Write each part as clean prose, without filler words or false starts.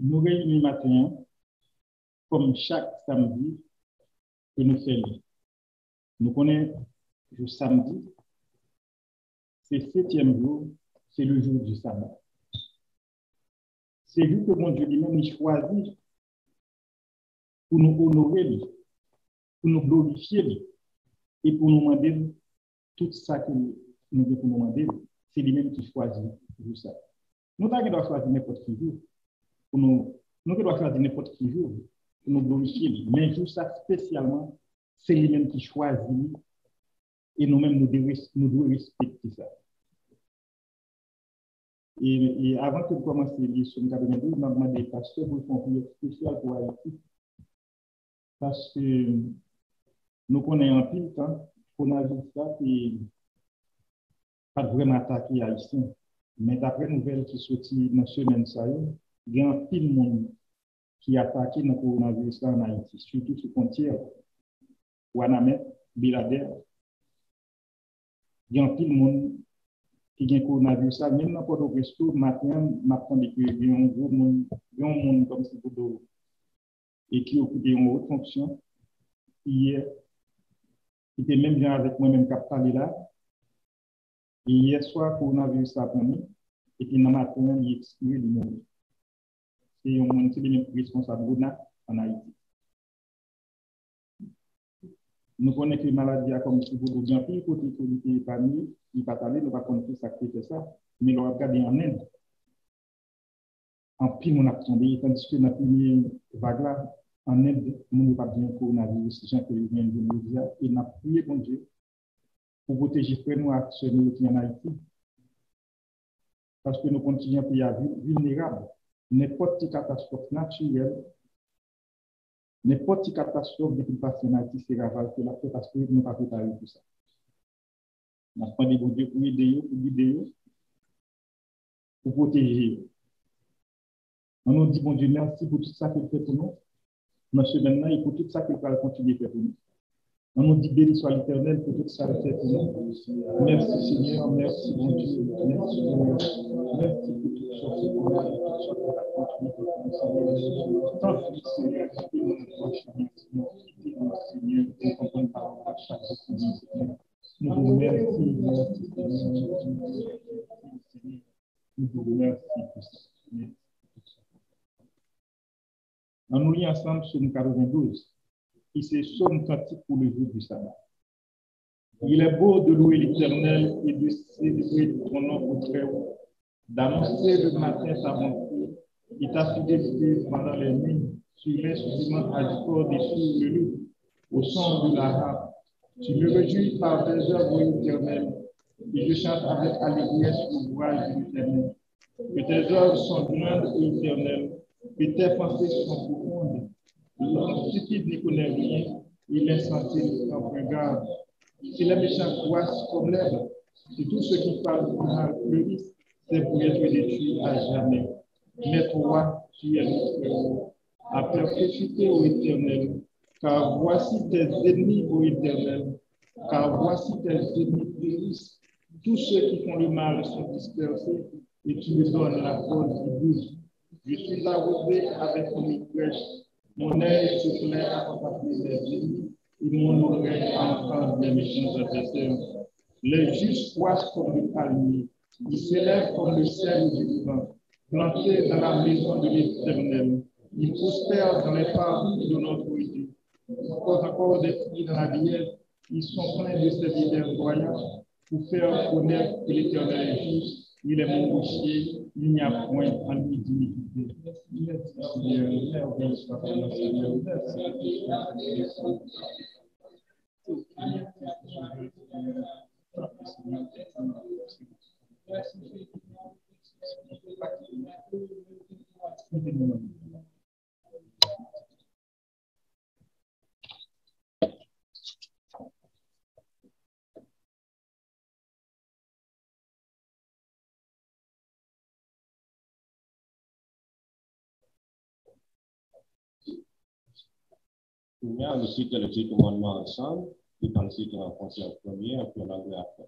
nous réunissons matin, comme chaque samedi, que nous faisons. Nous connaissons le samedi, c'est le 7e jour, c'est le jour du sabbat. C'est lui que mon Dieu lui-même choisit pour nous honorer, pour nous glorifier et pour nous demander tout ça que nous devons nous demander. C'est lui-même qui choisit tout ça. Nous devons choisir n'importe qui jour pour nous devons choisir n'importe qui jour pour nous glorifier. Mais tout ça spécialement, c'est lui-même qui choisit et nous-mêmes nous devons respecter ça. Et avant que nous commencions l'émission de 92, je m'ai demandé pasteur pour une prière spéciale pour Haïti. Parce que nous connaissons en pile temps qu'on a vu ça qui pas vraiment attaqué Haïtien. Mais d'après les nouvelles qui sont sorties dans ce semaine, il y a un pile de monde qui a attaqué le coronavirus en Haïti, surtout sur frontière. Ouanamet, Bilader. Il y a un pile de monde qui a un coronavirus, même dans Port-au-Prince, matin, m'attendais que il y a un gros monde, comme si pour et qui occupait une haute fonction. Hier, il était même bien avec moi-même qui a parlé là. Et hier soir, le coronavirus a pris, et puis dans le matin, il exclut le monde. C'est un monde qui est responsable en Haïti. Nous connaissons que la maladie a comme si vous bien pris, côté politique et parmi, il ne va pas aller, nous ne va pas connaître ça qui fait ça, mais nous va regarder en Inde. En pile, on a attendu, tandis que dans la première vague là, en Inde, nous ne pas bien le coronavirus, les gens qui viennent de nous dire, et nous avons prié pour Dieu pour protéger les frères noirs qui sont en Haïti. Parce que nous continuons à être vulnérables. N'importe quelle catastrophe naturelle, n'importe quelle catastrophe depuis le passé en Haïti, c'est grave que la parce que nous ne pas préparé pour ça. Nous avons demandé pour Dieu pour aider, pour guider, pour protéger. On nous dit, bon Dieu, merci pour tout ça que vous faites pour nous. Dans ce maintenant, et pour tout ça que vous allez continuer à faire pour nous. On nous dit béni soit l'Éternel pour tout ça que vous faites pour nous. Merci Seigneur, merci bon Dieu, merci Seigneur, merci pour tout ça que vous faites pour nous. Tant que Seigneur, qui nous proche, Seigneur, et qu'on prenne parole à chaque fois. Nous vous remercions, merci Seigneur, nous vous remercions pour ça. On nous lit ensemble sur le 92, qui c'est somme cantique pour le jour du sabbat. Il est beau de louer l'Éternel et de célébrer ton nom au très haut, d'annoncer le matin ta bonté et ta fidélité pendant les nuits, sur l'instrument à du corps des sourds de loup, au son de la harpe. Tu me réjouis par tes œuvres, Éternel, et je chante avec allégresse l'ouvrage de l'Éternel. Que tes œuvres sont grandes, Éternel, que tes pensées sont profondes. L'homme stupide n'y connaît rien, et l'insensé n'en prend garde. Si les méchants croissent comme l'herbe, si tous ceux qui parlent du mal fleurissent, c'est pour être détruits à jamais. Mais toi, tu es notre héros, à perpétuité, ô Éternel, car voici tes ennemis, ô Éternel, car voici tes ennemis périssent. Tous ceux qui font le mal sont dispersés, et tu me donnes la force du doute. Je suis arrosé avec une flèche. Mon œil se plaît à contempler les ennemis et mon oreille à entendre les méchants adversaires. Les justes croissent comme le palmier, ils s'élèvent comme le sel du vent, plantés dans la maison de l'Éternel. Ils prospèrent dans les parties de notre Dieu. Encore des fruits dans la vigne, ils sont pleins de ces divers voyages pour faire connaître que l'Éternel est juste. Il est mon rocher, il n'y a point en lui d'iniquité. Merci Seigneur, merveilleux soit ton Seigneur. Seigneur, nous citons le 10 commandements ensemble, puis ensuite on va penser en premier, puis on va après.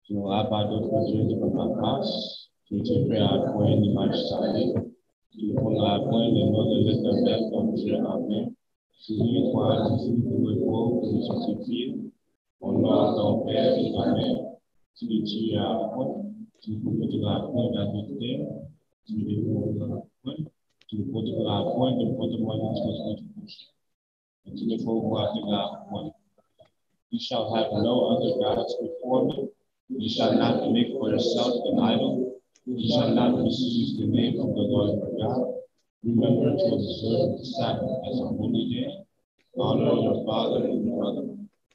Tu n'auras pas d'autre Dieu devant ma face, tu ne te feras point une image sainte, Tu ne prendras point le nom de l'Éternel comme Dieu en vain. Souviens-toi du repos pour nous sanctifier. Honore ton père et ta mère. Tu ne tueras point. Tu ne commettras point d'adultère. Tu ne dévoreras point. Tu ne porteras point de porte-monnaie contre ton prochain. Et tu ne forvoiteras point. You shall have no other gods before me. You shall not make for yourself an idol. You shall not misuse the name of the Lord your God. Remember to observe the Sabbath as a holy day. Honor your father and your mother.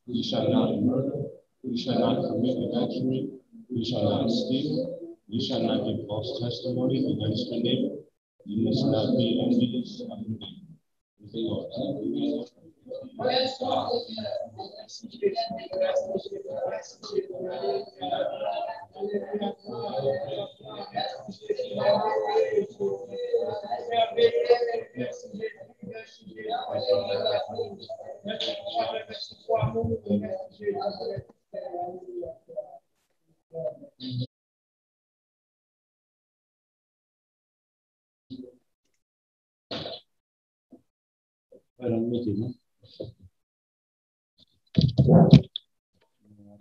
You shall not murder. You shall not commit adultery. You shall not steal. You shall not give false testimony against your neighbor. You must not be envious of your neighbor. Praise the Lord.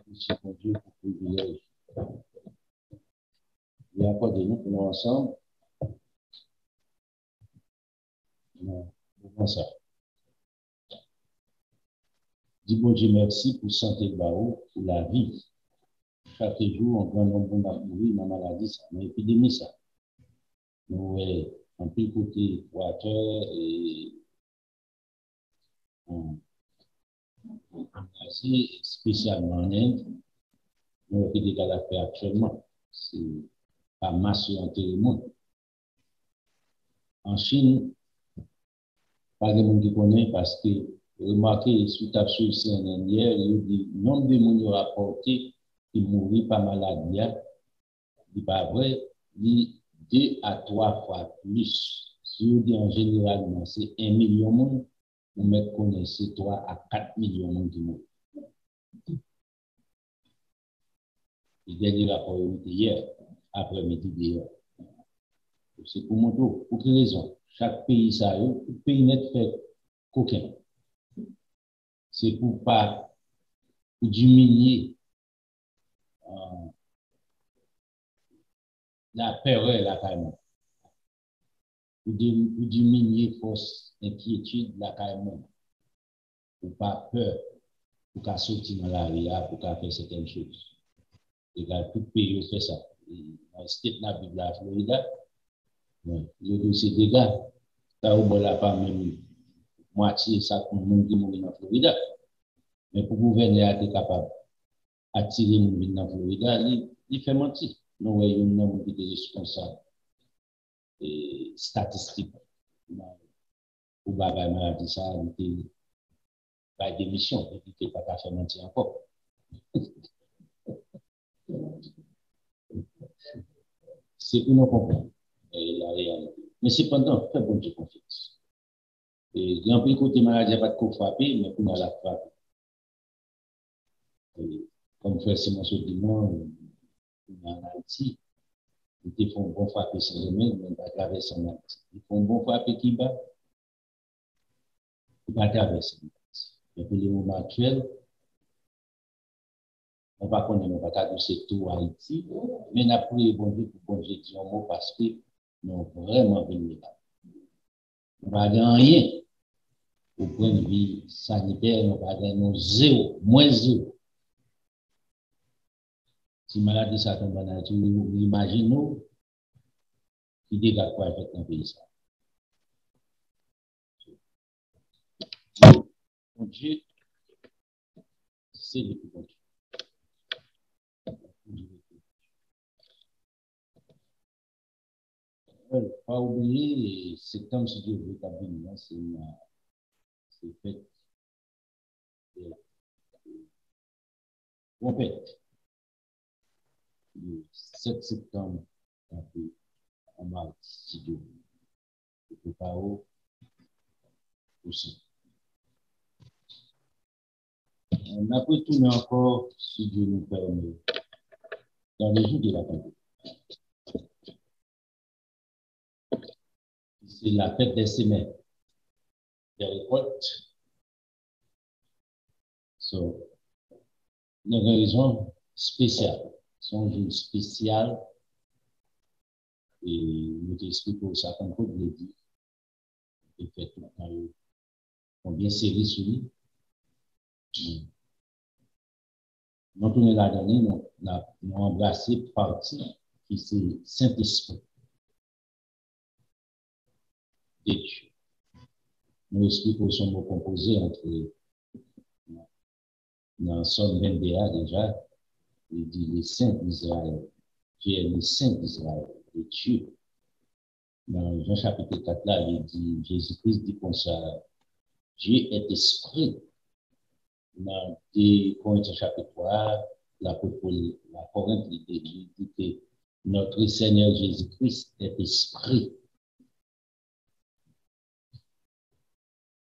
Merci pour Dieu pour le privilège. Il y a pas de nous pour nous ensemble. Non, comment ça? Dis bon Dieu merci pour santé de barreau, pour la vie. Chaque jour, on grand nombre de mourir dans la maladie, ça, dans l'épidémie, ça. Nous, en plus côté Équateur et en Asie, spécialement en Inde, nous avons des cas d'affaires actuellement. C'est pas masse en tout le monde. En Chine, pas de monde qui connaît parce que, remarquez, sous ta sur CNN hier, il dit le nombre de monde rapporté qui mourit par maladie, il n'est pas vrai, il 2 à 3 fois plus. Si on dit en général, c'est 1 million de monde, on met connaître 3 à 4 millions de monde qui meurent. Le dernier rapport était hier, après-midi d'hier. C'est pour montrer, pour quelle raison? Chaque pays, ça, tout pays net fait coquin. C'est pour pas pour diminuer la peur et la carrément. Pour diminuer force inquiétude la carrément. Pour pas peur, pour qu'à sortir dans la rue, pour qu'à faire certaines choses. Et là, tout pays fait ça. Dans le state de la Floride, le dossier des gars, ça on n'a pas même moitié ça pour le monde qui mourit dans la Floride. Mais pour le gouvernement être capable d'attirer les gens dans la Floride, il fait mentir. Nous voyons un nombre de responsables et statistiques pour bagaille maladie ça, il pas d'émission, et puis il pas qu'à faire mentir encore. C'est pour nous comprendre la réalité. Mais cependant, faites bon Dieu confiance. Et il y a un peu de côté maladie pas de frapper, mais pour nous la frapper. Comme frère Simon se dit, en Haïti, ils font bon frapper sans domaine, mais pas traverser en Haïti. Ils font bon frapper qui bat, ils pas traverser en Haïti. Et pour le moment actuel, on va connaître, on va traverser tout Haïti, mais on a pris bon Dieu pour bon Dieu dire un mot parce que nous vraiment venus là. On va rien au point de vue sanitaire, on va gagner zéro, moins zéro. Si maladie ça tombe en Haïti, nous imaginons qui dégâts quoi fait dans le pays. Mon Dieu, c'est le plus bon Dieu. Pas oublier, septembre, si Dieu veut, c'est fait. Trompette. Le 7 septembre, en mars, si Dieu veut. Le Paro aussi. On a pu tourner encore, si Dieu nous permet, dans les jours de la pandémie. c'est la fête des semaines, des récoltes. So, une raison spéciale, c'est un jour spécial, et nous t'expliquons ça comme vous l'avez dit, et fait tout le temps, combien c'est sur lui. Nous tournons la dernière, nous avons embrassé partie qui c'est Saint-Esprit de Dieu. Nous expliquons son mot composé entre dans Somme 21 déjà, il dit les saints d'Israël. Dieu est le saint d'Israël, et Dieu. Dans Jean chapitre 4 là, il dit, Jésus-Christ dit comme ça, Dieu est esprit. Dans 2 Corinthiens chapitre 3, la Corinthe dit que notre Seigneur Jésus-Christ est esprit.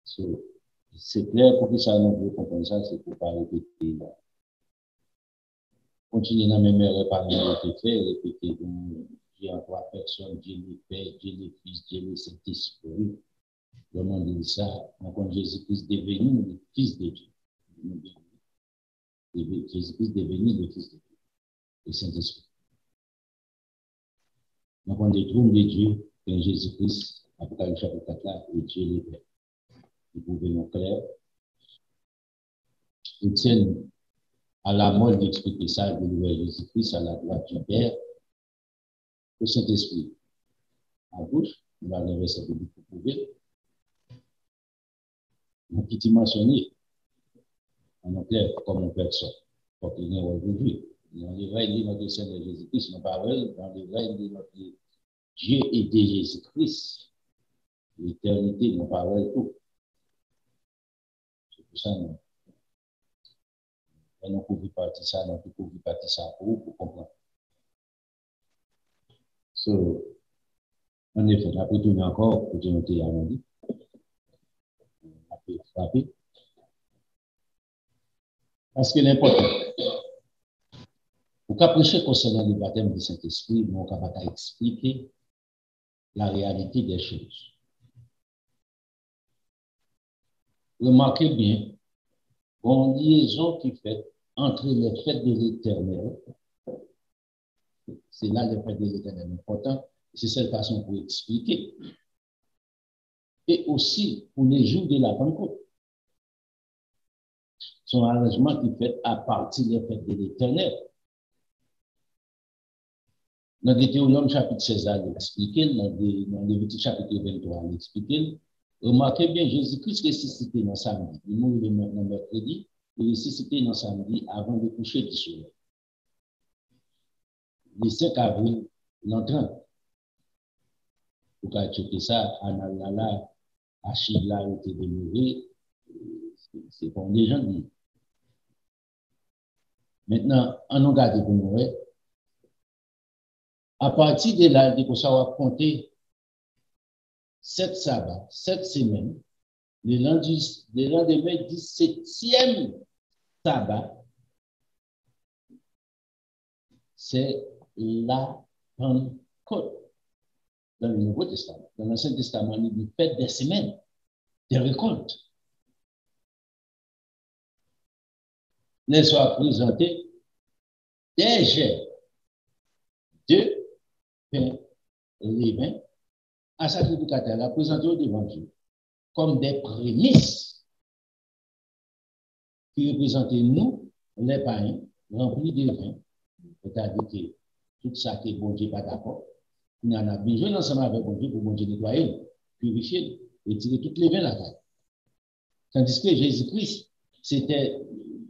So, c'est clair pour que ça nous veut comprendre ça, c'est pour ne pas répéter. Continuer dans la même erreur parmi les faits, répéter Dieu en trois personnes, Dieu le Père, Dieu le Fils, Dieu le Saint-Esprit. Comment dire ça? Donc, Jésus-Christ devenu le Fils de Dieu. Jésus-Christ devenu le Fils de Dieu, le Saint-Esprit. Donc, on détourne de Dieu, et Jésus-Christ, Apocalypse chapitre 4 là, et Dieu le Père. Vous pouvez nous clair. Ils tiennent à la mode d'expliquer ça, de louer Jésus-Christ à la droite du Père, au Saint-Esprit. À gauche, on va le verset biblique pour prouver. On peut mentionner, en clair, comme une personne, pour qu'il y ait aujourd'hui. Dans les vrais livres, notre Seigneur Jésus-Christ, nos paroles, dans les vrais livres, notre Dieu et de Jésus-Christ, l'éternité, nos paroles, tout. C'est pour ça, nous. Et nous pouvons partir ça, nous pouvons partir ça pour comprendre. So, en effet, on a pu tourner encore pour dire que nous avons dit. On a pu frapper. Parce que l'important, pour qu'après concernant le baptême du Saint-Esprit, nous sommes capables d'expliquer la réalité des choses. Remarquez bien, une liaison qui fait entre les fêtes de l'Éternel, c'est là les fêtes de l'Éternel important, c'est cette façon pour expliquer, et aussi pour les jours de la Pentecôte. Son arrangement qui fait à partir des fêtes de l'Éternel. Dans Deutéronome chapitre 16, il explique, dans Lévitique chapitre 23, il explique. Remarquez bien, Jésus-Christ ressuscité dans samedi. Il mourut le mercredi, il ressuscité dans samedi avant de coucher du soleil. Le 5 avril, l'entrant. Pour qu'à checker ça, Ananala, Achilla était demeuré, c'est comme les gens disent. Maintenant, on regarde pour nous, à partir de là, il faut savoir compter 7 sabbats, 7 semaines, le lendemain 17e sabbat, c'est la Pentecôte. Dans le Nouveau Testament, dans l'Ancien Testament, il dit fête des semaines, des récoltes. Les soient présentés des jets de pain levain à sacrificateur, la présenter au devant Dieu comme des prémices qui représentaient nous, les païens, remplis de vin. C'est-à-dire que tout ça que bon Dieu n'est pas d'accord, nous en avons besoin ensemble avec bon Dieu pour bon Dieu nettoyer, purifier, retirer toutes les vins là-bas. Tandis que Jésus-Christ, c'était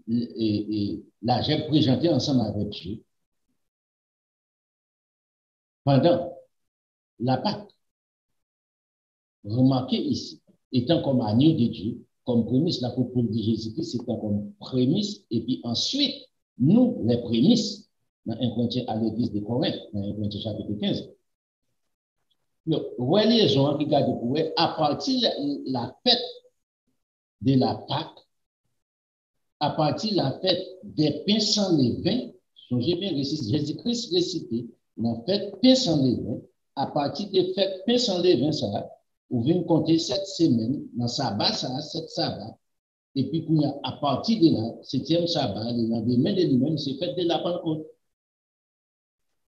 la j'ai présenté ensemble avec Dieu pendant la Pâque. Remarquez ici, étant comme agneau de Dieu, comme prémisse, l'apôtre de Jésus-Christ, étant comme prémisse, et puis ensuite, nous, les prémices, dans 1 Corinthiens à l'église de Corinthe, dans 1 Corinthiens chapitre 15. Religion, regardez pour à partir de la fête de la Pâque, à partir de la fête des pains sans levain, songez bien, Jésus-Christ récité, la fête pains sans levain, à partir des fêtes pains sans levain, ça, Vous venez compter 7 semaines dans sabbat, ça, 7 sabbats. Et puis, à partir de là, 7e sabbat, le lendemain de lui-même, c'est fait de la Pentecôte.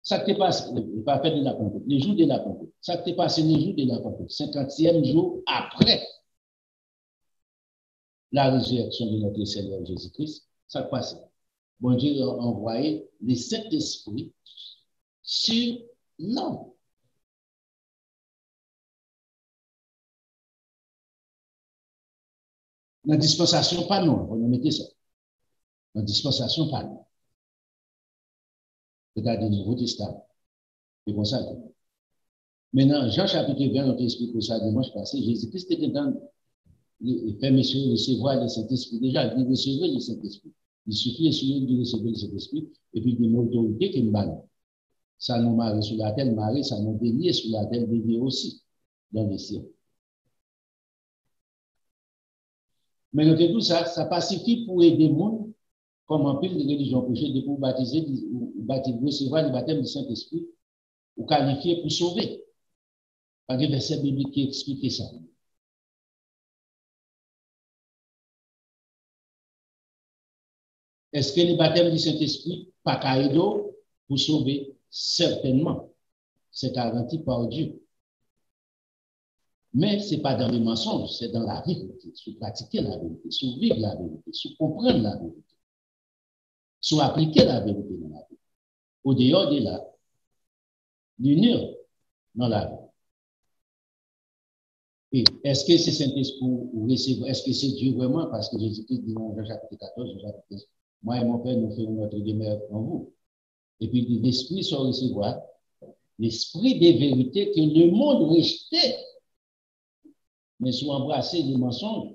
Ça qui est passé, pas fait de la Pentecôte, les jours de la Pentecôte. Ça qui est passé les jours de la Pentecôte, 50e jour après la résurrection de notre Seigneur Jésus-Christ, ça qui est passé. Bon Dieu a envoyé le Saint-Esprit sur l'homme. Dans la dispensation, pas non, on mettez ça. Dans la dispensation, pas non. Regardez le Nouveau Testament. C'est comme ça. Maintenant, Jean chapitre 20, on t'explique ça dimanche passé. Jésus-Christ était dans le Père Monsieur recevoir le Saint-Esprit. Déjà, il recevait le Saint-Esprit. Il suffit de recevoir le Saint-Esprit et puis de l'autorité qu'il m'a donné. Ça nous marie sur la terre, marie, ça nous délie sur la terre, délie aussi dans les cieux. Mais donc, tout ça, ça pacifie pour aider le monde, comme en pile de religion péché, de pour baptiser, recevoir le baptême du Saint-Esprit, ou qualifier pour sauver. Par des versets bibliques qui expliquent ça. Est-ce que le baptême du Saint-Esprit, pas caïdo, pour sauver? Certainement. C'est garanti par Dieu. Mais ce n'est pas dans les mensonges, c'est dans la vérité. Sur pratiquer la vérité, sur vivre la vérité, sur comprendre la vérité, sur appliquer la vérité dans la vie. Au dehors de là, l'unir dans la vie. Et est-ce que c'est Saint-Esprit ou recevoir? Est-ce que c'est Dieu vraiment? Parce que Jésus-Christ dit dans Jean chapitre 14, Jean chapitre 15, moi et mon Père, nous ferons notre demeure en vous. Et puis l'Esprit soit recevoir, l'Esprit des vérités que le monde rejetait. Mais si vous embrassez les mensonges,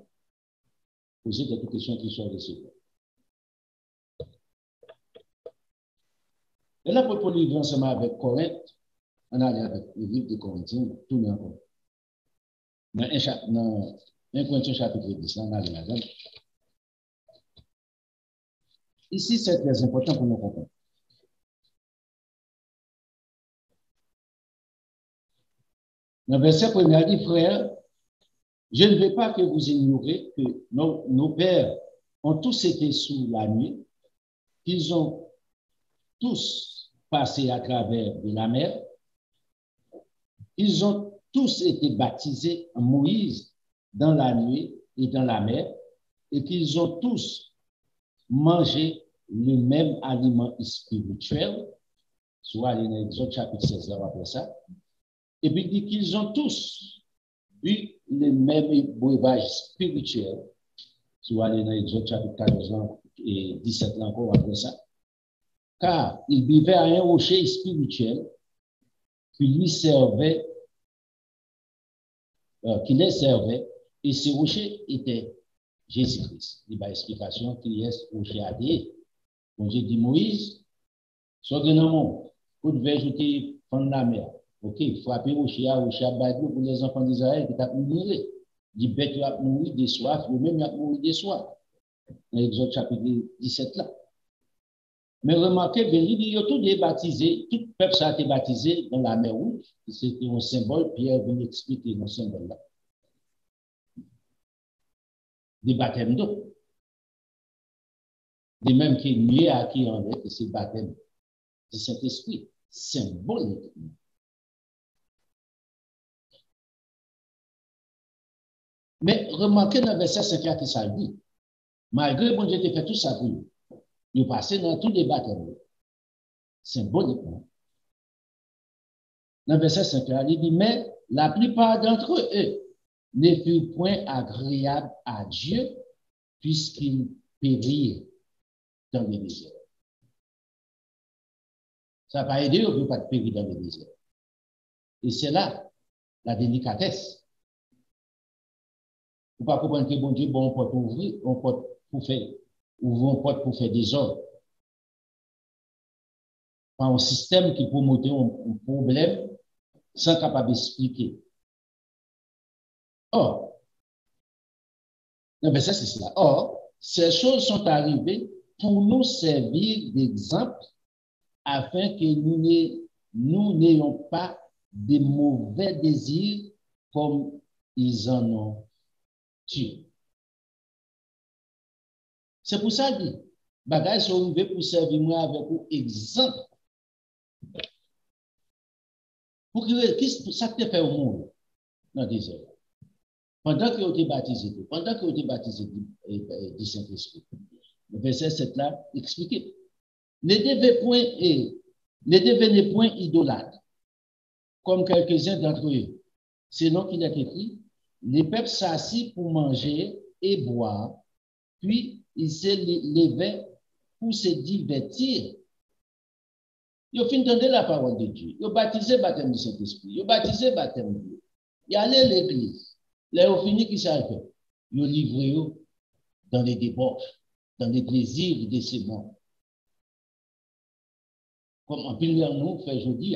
posez quelques questions qui sont recevables. Et là, pour livrer ensemble avec Corinthe, on allait avec le livre de Corinthiens, tourner encore. Dans 1 Corinthiens chapitre 10, on allait là-dedans. Ici, c'est très important pour nous comprendre. Dans le verset 1, il dit, frère, je ne veux pas que vous ignorez que nos pères ont tous été sous la nuit, qu'ils ont tous passé à travers de la mer, ils ont tous été baptisés en Moïse dans la nuit et dans la mer, et qu'ils ont tous mangé le même aliment spirituel, soit dans l'Exode chapitre 16, là, après ça, et puis il dit qu'ils ont tous bu le même breuvage spirituel, soit dans l'Exode chapitre 14 et 17 là encore après ça, car ils buvaient à un rocher spirituel qui lui servait, qui les servait, et ce rocher était Jésus-Christ. Il y a une explication qui est rocher à dire. Bon Dieu dit Moïse, soit que non, vous devez ajouter prendre la mer. Ok, frapper rocher à Bible pour les enfants d'Israël qui t'a mourir. Dit bête a mourir de soif, lui-même a mourir de soif. Dans l'Exode chapitre 17 là. Mais remarquez bien, il y a tout débaptisé, tout le peuple a été baptisé dans la mer Rouge. C'était un symbole, Pierre vient expliquer le symbole là. Des baptêmes d'eau. De même qu'il est mieux à qui en est, c'est le baptême du Saint-Esprit, symbolique. Mais remarquez dans le verset 5 que ça dit, malgré bon Dieu te fait tout ça pour nous, nous passons dans tous les baptêmes, symboliquement. Dans le verset 5, il dit, mais la plupart d'entre eux ne furent point agréables à Dieu, puisqu'ils périrent dans le désert. Ça n'a pas aidé, on ne peut pas périr dans le désert. Et c'est là la délicatesse. Vous ne pouvez pas comprendre que bon Dieu, bon, on peut ouvrir, on peut pour faire, ouvrir une porte pour faire des ordres. Par un système qui peut monter un problème sans capable d'expliquer. Or, non, mais ça c'est cela. Or, ces choses sont arrivées pour nous servir d'exemple afin que nous n'ayons pas de mauvais désirs comme ils en ont tué. C'est pour ça que bagages sont arrivés pour servir moi avec un exemple. Pour que ça te fait au monde dans le désert. Pendant que vous êtes baptisé, pendant que vous êtes baptisé du Saint-Esprit. Le verset 7 là, expliqué. Ne devenez point idolâtres, comme quelques-uns d'entre eux. Selon qu'il est écrit, les peuples s'assient pour manger et boire, puis ils se levaient pour se divertir. Ils ont fini d'entendre la parole de Dieu. Ils ont baptisé le baptême du Saint-Esprit. Ils ont baptisé le baptême de Dieu. Ils allaient à l'église. Là, ils ont fini, qu'ils savent faire. Ils ont livré dans les débauches, dans les plaisirs de ce monde. Comme en pile nous fait aujourd'hui.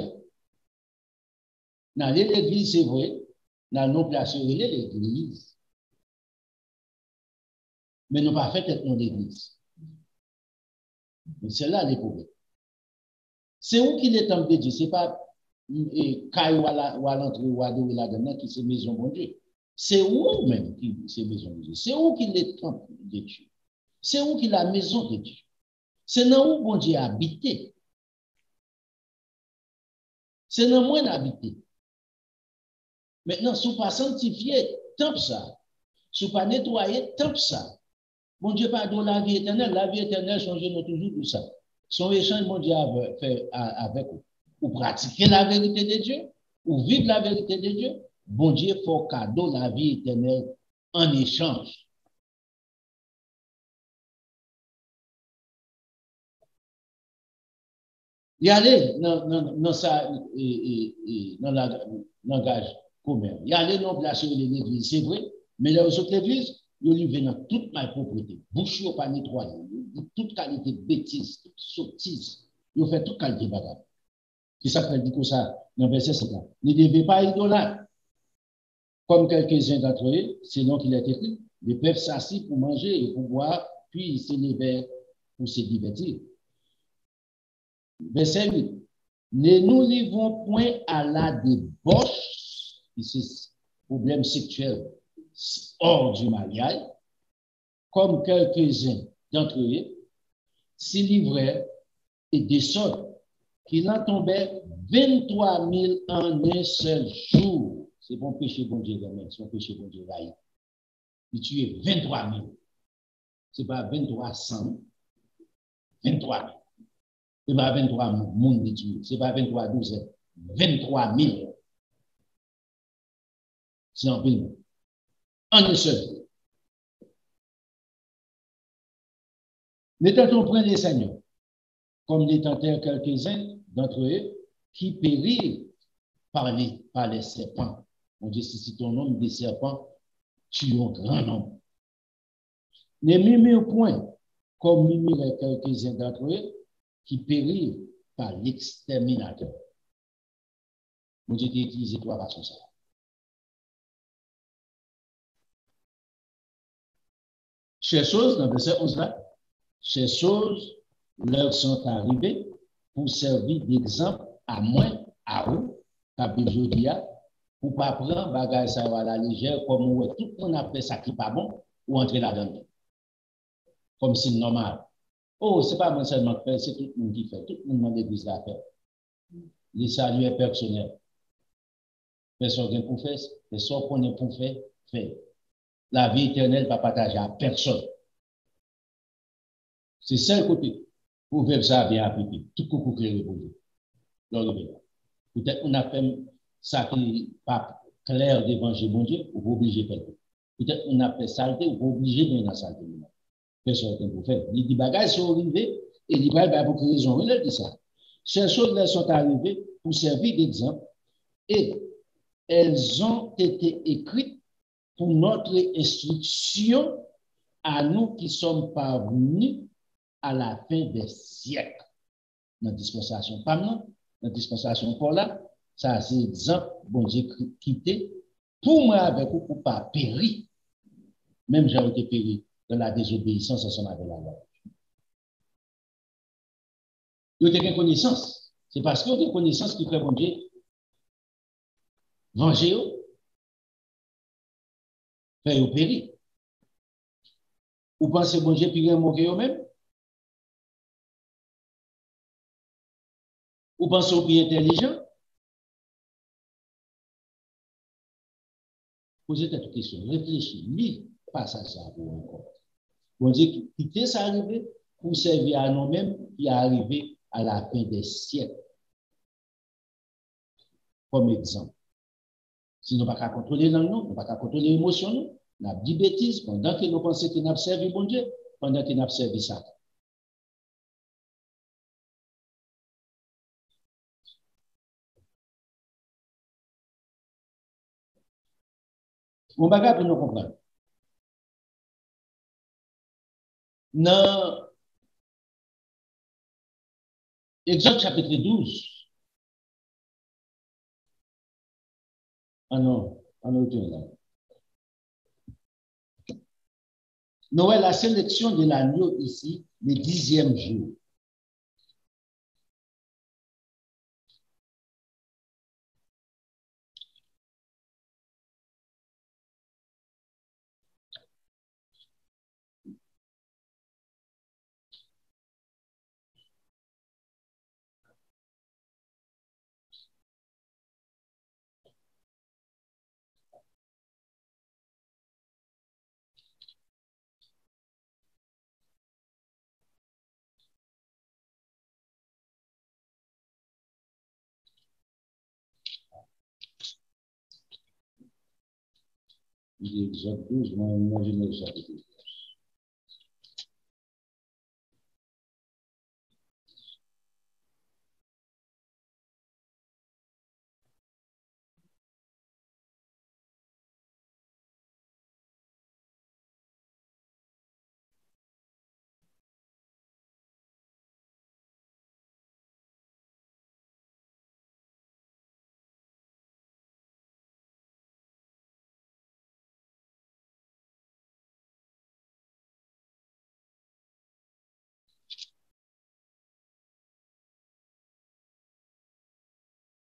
Dans l'église, c'est vrai, dans nos places, l'église. Mais nous pas fait être dans l'église. C'est là les problèmes. C'est où qu'il est temple de Dieu. Ce n'est pas Caille ou à l'entrée ou à là-dedans qui c'est maison de Dieu. C'est où même qui c'est maison de Dieu. C'est où qu'il est temple de Dieu. C'est où qu'il est la maison de Dieu. C'est dans où bon Dieu a habité. C'est dans moins habité. Maintenant, si vous pas sanctifié, tant ça. Si vous pas nettoyé, tant ça. Bon Dieu pardonne la vie éternelle change nous toujours tout ça. Son échange, mon Dieu fait avec vous. Ou pratiquer la vérité de Dieu, ou vivre la vérité de Dieu, bon Dieu faut cadeau la vie éternelle en échange. Y aller dans le langage commun. Y aller dans la place de l'église, c'est vrai, mais les autres églises, ils vivent dans toute ma propriété. Bouche pas nettoyé, toute qualité de bêtise, toute sottise. Ils fait toute qualité de bagage. C'est ça qu'il dit comme ça dans le verset 7. Ne devez pas idolâtre, comme quelques-uns d'entre eux, selon qu'il est écrit, les peuples s'assient pour manger et pour boire, puis ils se levaient pour se divertir. Verset 8. Ne nous livrons point à la débauche, c'est problème sexuel hors du mariage, comme quelques-uns d'entre eux s'y livraient et descendent, qu'il en tombait 23 000 en un seul jour. C'est bon péché, bon Dieu, c'est bon péché, bon Dieu, il tue 23 000. Ce n'est pas 2300, 23 000. Ce n'est pas 23 monde qui tue. Ce n'est pas 23 12, 23 000. C'est un peu en un seul jour. Ne tentons point les seigneurs, comme les tentèrent quelques-uns d'entre eux qui périrent par les serpents. On dit, si ton nombre des serpents, tu es un grand nombre. Ne murmure point, comme murmuraient quelques-uns d'entre eux qui périrent par l'exterminateur. On dit d'utiliser trois façons ça. Ces choses, dans le verset 11 là, ces choses leur sont arrivées pour servir d'exemple à moi, à vous, à Bijodia, pour ne pas prendre bagage ça à la légère, comme tout le monde a fait ça qui n'est pas bon, ou entrer là-dedans. Comme c'est normal. Oh, ce n'est pas moi seulement qui fait, c'est tout le monde qui fait. Tout le monde dans l'église l'a fait. Les saluts est personnel. Personne qui pour faire, personne qu'on est pour faire, fait. La vie éternelle va partager à personne. C'est ça le côté. Pour faire ça bien appliqué. Tout coucou clair pour vous. Peut-être qu'on a fait ça qui n'est pas clair devant mon Dieu, ou obligé de faire. Peut-être qu'on a fait saleté, ou obligé de faire la saleté. Personne qui pour faire. Il dit bagages sont arrivés, et il va pour quelle raison. Il a dit ça. Ces choses-là sont arrivées pour servir d'exemple, et elles ont été écrites pour notre instruction à nous qui sommes parvenus à la fin des siècles. Dans la dispensation Pamela, dans la dispensation Paula, ça c'est exemple, bon Dieu quitté, pour moi avec vous, pour pas périr. Même j'ai été péri dans la désobéissance ensemble avec la loi. Vous avez une connaissance. C'est parce que vous avez une connaissance qui fait bon Dieu venger. fait au péri. Ou pensez bon Dieu puis moquer eux-mêmes? Ou pensez au plus intelligent? Posez cette question, réfléchissez, lis pas ça pour encore. Bon Dieu, quittez ça arriver pour servir à nous-mêmes qui arriver à la fin des siècles. Comme exemple. Si nous ne pouvons pas contrôler la langue, nous ne pouvons pas contrôler l'émotion, nous avons dit bêtises pendant que nous pensons que nous avons servi bon Dieu, pendant que nous avons servi ça. Mon bagage pour nous comprendre. Dans Exode chapitre 12, ah non, là. Nous avons la sélection de l'agneau ici, le 10e jour. Exode 12, moi, je ne sais pas.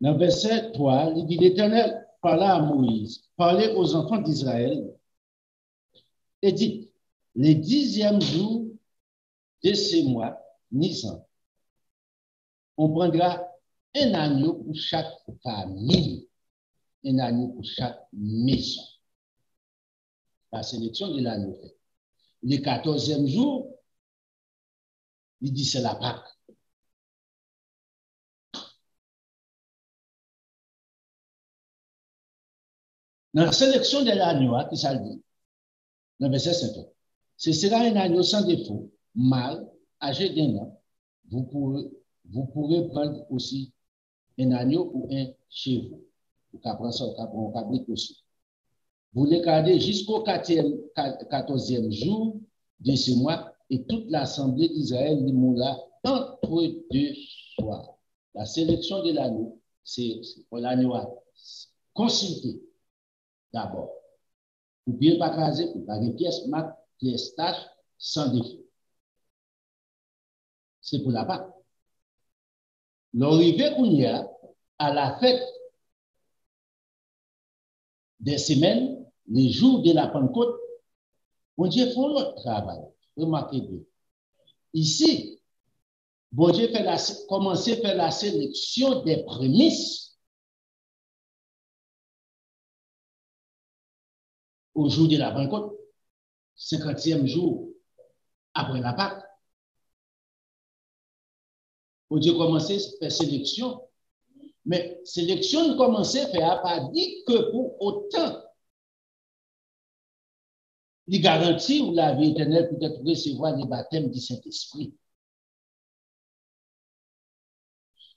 Dans verset 3, il dit l'Éternel parla à Moïse, parlez aux enfants d'Israël et dit, le 10e jour de ce mois, Nisan, on prendra un agneau pour chaque famille, un agneau pour chaque maison. La sélection de l'agneau. Le 14e jour, il dit c'est la Pâque. Dans la sélection de l'agneau, qui ça dit? Dans le verset 5, ce sera un agneau sans défaut, mâle, âgé d'1 an. Vous pourrez prendre aussi un agneau ou un chevreau. Vous pouvez prendre ça au cabrit aussi. Vous les gardez jusqu'au 14e jour de ce mois et toute l'assemblée d'Israël les mourra entre deux soirs. La sélection de l'agneau, c'est pour l'agneau à consulter d'abord. Vous ne pouvez pas caser, vous avez une pièce mat, pièce tache, sans défaut. C'est pour la Pâque. L'arrivée qu'on y a à la fête des semaines, les jours de la Pentecôte, bon Dieu fait notre travail. Remarquez bien. Ici, bon Dieu commence à faire la sélection des prémices au jour de la Pentecôte, 50e jour après la Pâque. Bon Dieu commence à faire sélection. Mais sélection commence à faire pas dit que pour autant, il garantit ou la vie éternelle peut-être recevoir le baptême du Saint-Esprit.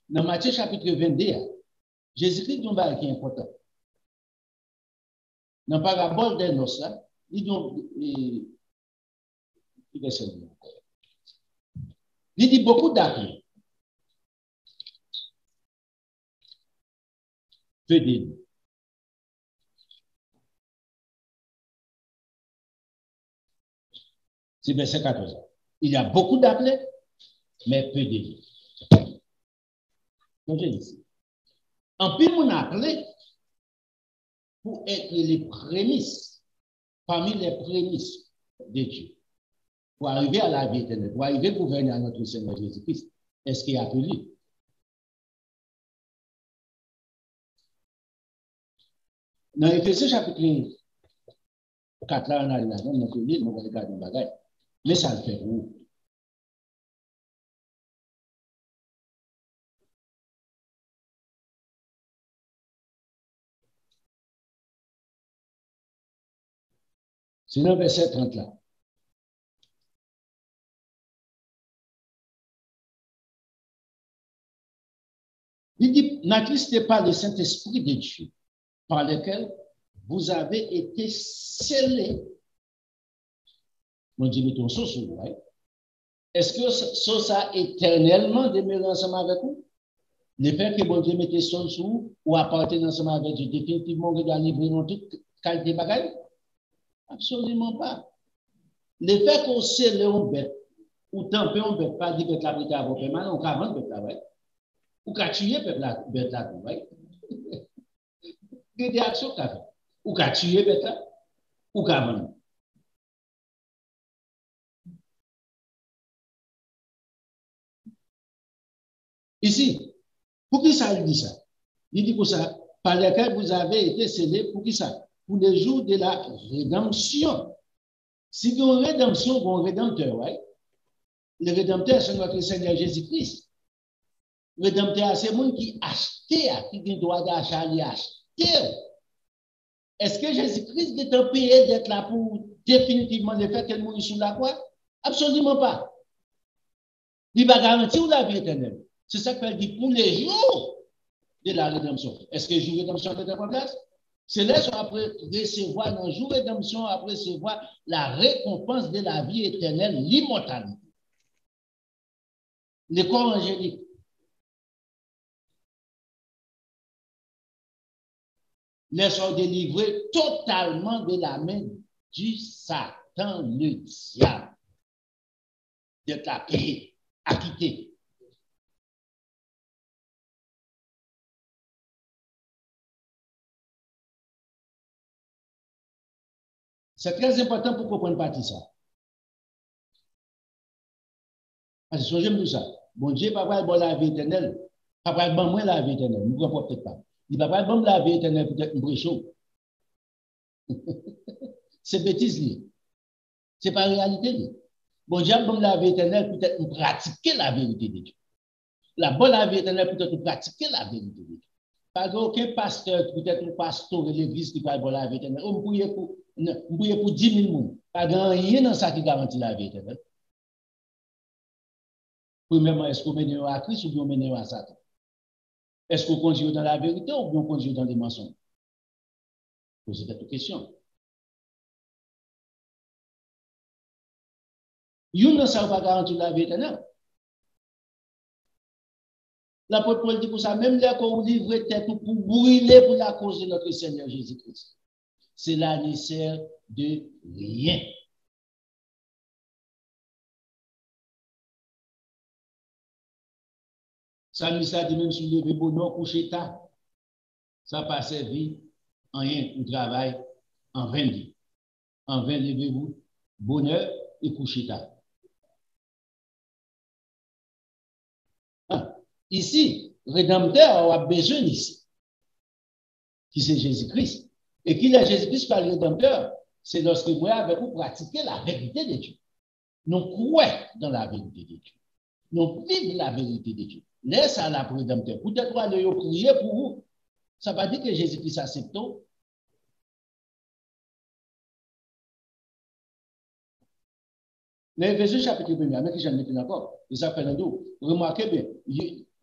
Dans Matthieu chapitre 22, Jésus-Christ dit un bagage qui est important. Dans la parabole des noces, il dit beaucoup d'appels. Peu d'élus. C'est verset 14. Il y a beaucoup d'appelés, mais peu d'élus. Donc, je dis, en plus, on a appelé pour être les prémices parmi les prémices de Dieu pour arriver à la vie éternelle, pour arriver à gouverner à notre Seigneur Jésus-Christ. Est-ce qu'il est appelé? Dans Éphésiens chapitre 4, là, on a là, on a appelé, on va regarder le bagage. Mais ça le fait où? C'est dans le verset 30 là. Il dit, n'attristez pas le Saint-Esprit de Dieu, par lequel vous avez été scellés. Mon Dieu, mettons ça sur vous. Est-ce que ça éternellement demeure ensemble avec vous? Le fait que mon Dieu mette ça sur vous ou appartenir ensemble avec Dieu, définitivement, vous doit livrer dans toute qualité de bagaille? Absolument pas. Le fait qu'on scelle un bête, ou tamper un bête, pas dire que la bête a vos mal, on va vendre bête là, ouais. Ou qu'à tuer bête là, ouais. Il y a des actions qu'a fait. Ou qu'à tuer bête là, ou qu'à vendre. Ici, pour qui ça dit ça? Il dit pour ça, par lequel vous avez été scellés, pour qui ça? Pour les jours de la rédemption. Si vous avez une rédemption, vous avez un rédempteur, ouais. Le rédempteur, c'est notre Seigneur Jésus-Christ. Le rédempteur, c'est le monde qui achète, qui a le droit d'achat, il achète. Est-ce que Jésus-Christ est payé d'être là pour définitivement le fait qu'elle mourit sur la croix? Absolument pas. Il va garantir la vie éternelle. C'est ça qu'elle dit pour les jours de la rédemption. Est-ce que le jour de rédemption est en place? C'est là après recevoir, dans le jour de rédemption, après recevoir la récompense de la vie éternelle, l'immortalité. Le corps angélique. Les sont délivrés totalement de la main du Satan, le diable. D'être acquitté. C'est très important pour comprendre partie ça. Parce que j'aime tout ça. Bon Dieu, papa, bon la vie éternelle. Papa, bon moi la vie éternelle. Nous ne comprenons peut-être pas. Il va pas bon la vie éternelle peut-être une chaud. C'est bêtise. Ce n'est pas réalité. Bon Dieu, bon la vie éternelle peut-être pratiquer la vérité de Dieu. La bonne la vie éternelle peut-être pratiquer la vérité de Dieu. Pas aucun pasteur, peut-être un pasteur de l'église qui parle de la vie éternelle. On peut pour 10 000 personnes. Pas rien dans ça qui garantit la vie éternelle. Premièrement, est-ce qu'on mène à Christ ou bien on mène à Satan? Est-ce qu'on conduit dans la vérité ou bien on conduit dans les mensonges? Posez cette question. Vous ne savez pas garantir la vie éternelle. L'apôtre Paul dit pour ça, même là qu'on livre tête pour brûler pour la cause de notre Seigneur Jésus-Christ. Cela ne sert de rien. Ça nous a dit même sur le bonheur couché tard. Ça n'a pas servi en rien pour travail en 20 jours. En 20 levez-vous, bonheur et couché tard. Ici, rédempteur a besoin ici, qui c'est Jésus-Christ. Et qui est Jésus-Christ par le rédempteur? C'est lorsque vous avec vous pratiquez la vérité de Dieu. Nous croyons dans la vérité de Dieu. Nous vivons la vérité de Dieu. Laisse à la rédempteur. Peut-être aller prier pour vous. Ça ne veut pas dire que Jésus-Christ accepte. Dans Éphésiens chapitre 1, mais que j'en ai fait encore, les appels remarquez bien,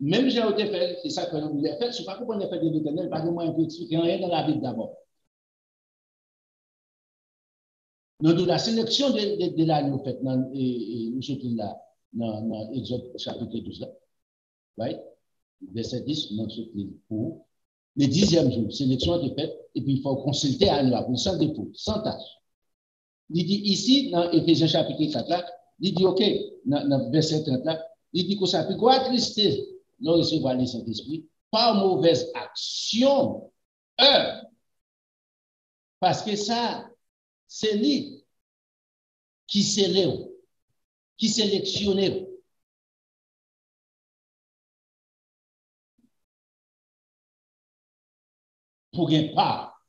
même j'ai été fait, c'est ça que nous avons fait, je ne sais pas pourquoi on a fait de l'éternel, pas de moi un peu expliquer rien dans la Bible d'abord. Dans la sélection de l'année faite, nous sommes là, dans Exode chapitre 12, là. Right? Verset 10, nous sommes pour le 10e jour, sélection de faite, et puis il faut consulter à nous, sans défaut, sans tâche. Il dit ici, dans Éphésiens chapitre 4, là, il dit, OK, dans verset 30, là, il dit que ça peut quoi attrister, nous recevoir le Saint-Esprit, par mauvaise action, parce que ça, c'est lui qui sélectionne pour gagner part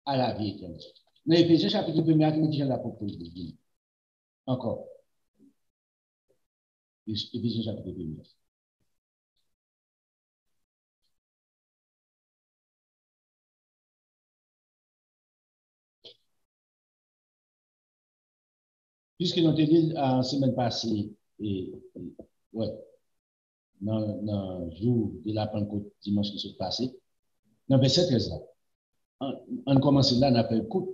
à la vie éternelle. Dans Éphésiens chapitre 1, il dit l'apôtre Paul. Encore. Éphésiens chapitre 1. Puisque nous avons dit la semaine passée, ouais, dans le jour de la Pentecôte, dimanche qui s'est passé, dans verset 13 là, on commence là, on appelle écoute.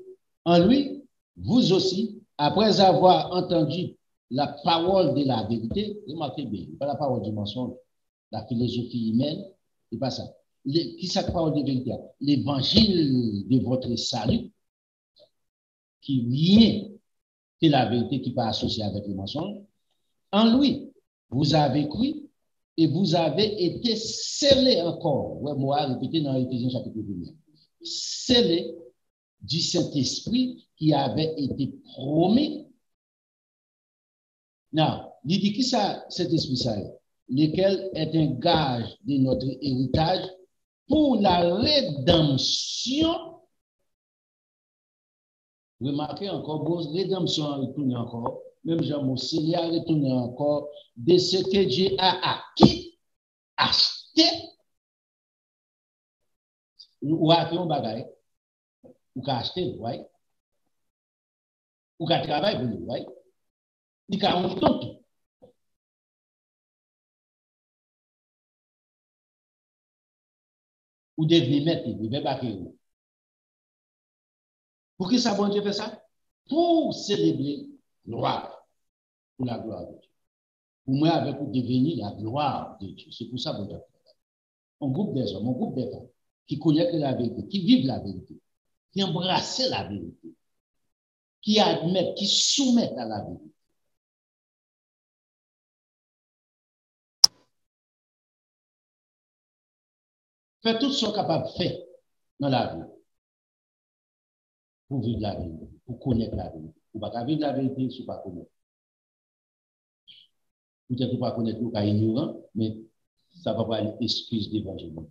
En lui, vous aussi, après avoir entendu la parole de la vérité, remarquez bien, pas la parole du mensonge, la philosophie humaine, c'est pas ça. Qui c'est la parole de vérité? L'évangile de votre salut, qui vient de la vérité qui n'est pas associée avec le mensonge. En lui, vous avez cru et vous avez été scellés encore. Ouais, moi, répété dans Éphésiens chapitre 1. Scellés du Saint-Esprit qui avait été promis. Non, il dit qui ça, cet esprit ça est, lequel est un gage de notre héritage pour la rédemption. Remarquez encore, bon, rédemption a retourné encore, même Jean-Moussé a retourné encore de ce que Dieu a acquis, acheté, ou a fait un bagage, ou qu'a acheté, ouais, ou qu'a travaillé pour lui, ouais, il qu'a un tout. Ou devenir maître, il va baquer. Pour qui ça, bon Dieu fait ça? Pour célébrer gloire, pour la gloire de Dieu. Pour moi, avec pour devenir la gloire de Dieu. C'est pour ça, bon Dieu. Un groupe des hommes, un groupe des femmes qui connaissent la vérité, qui vivent la vérité, qui embrassent la vérité, qui admettent, qui soumettent à la vérité. Fait tout ce qu'on est capable de faire dans la vie pour vivre la vérité, pour connaître la vérité. Pour ne pas vivre la vérité, si vous ne pas connaître. Peut-être que vous ne pas connaître, vous êtes ignorant, mais ça ne va pas être excuse d'évangélisme.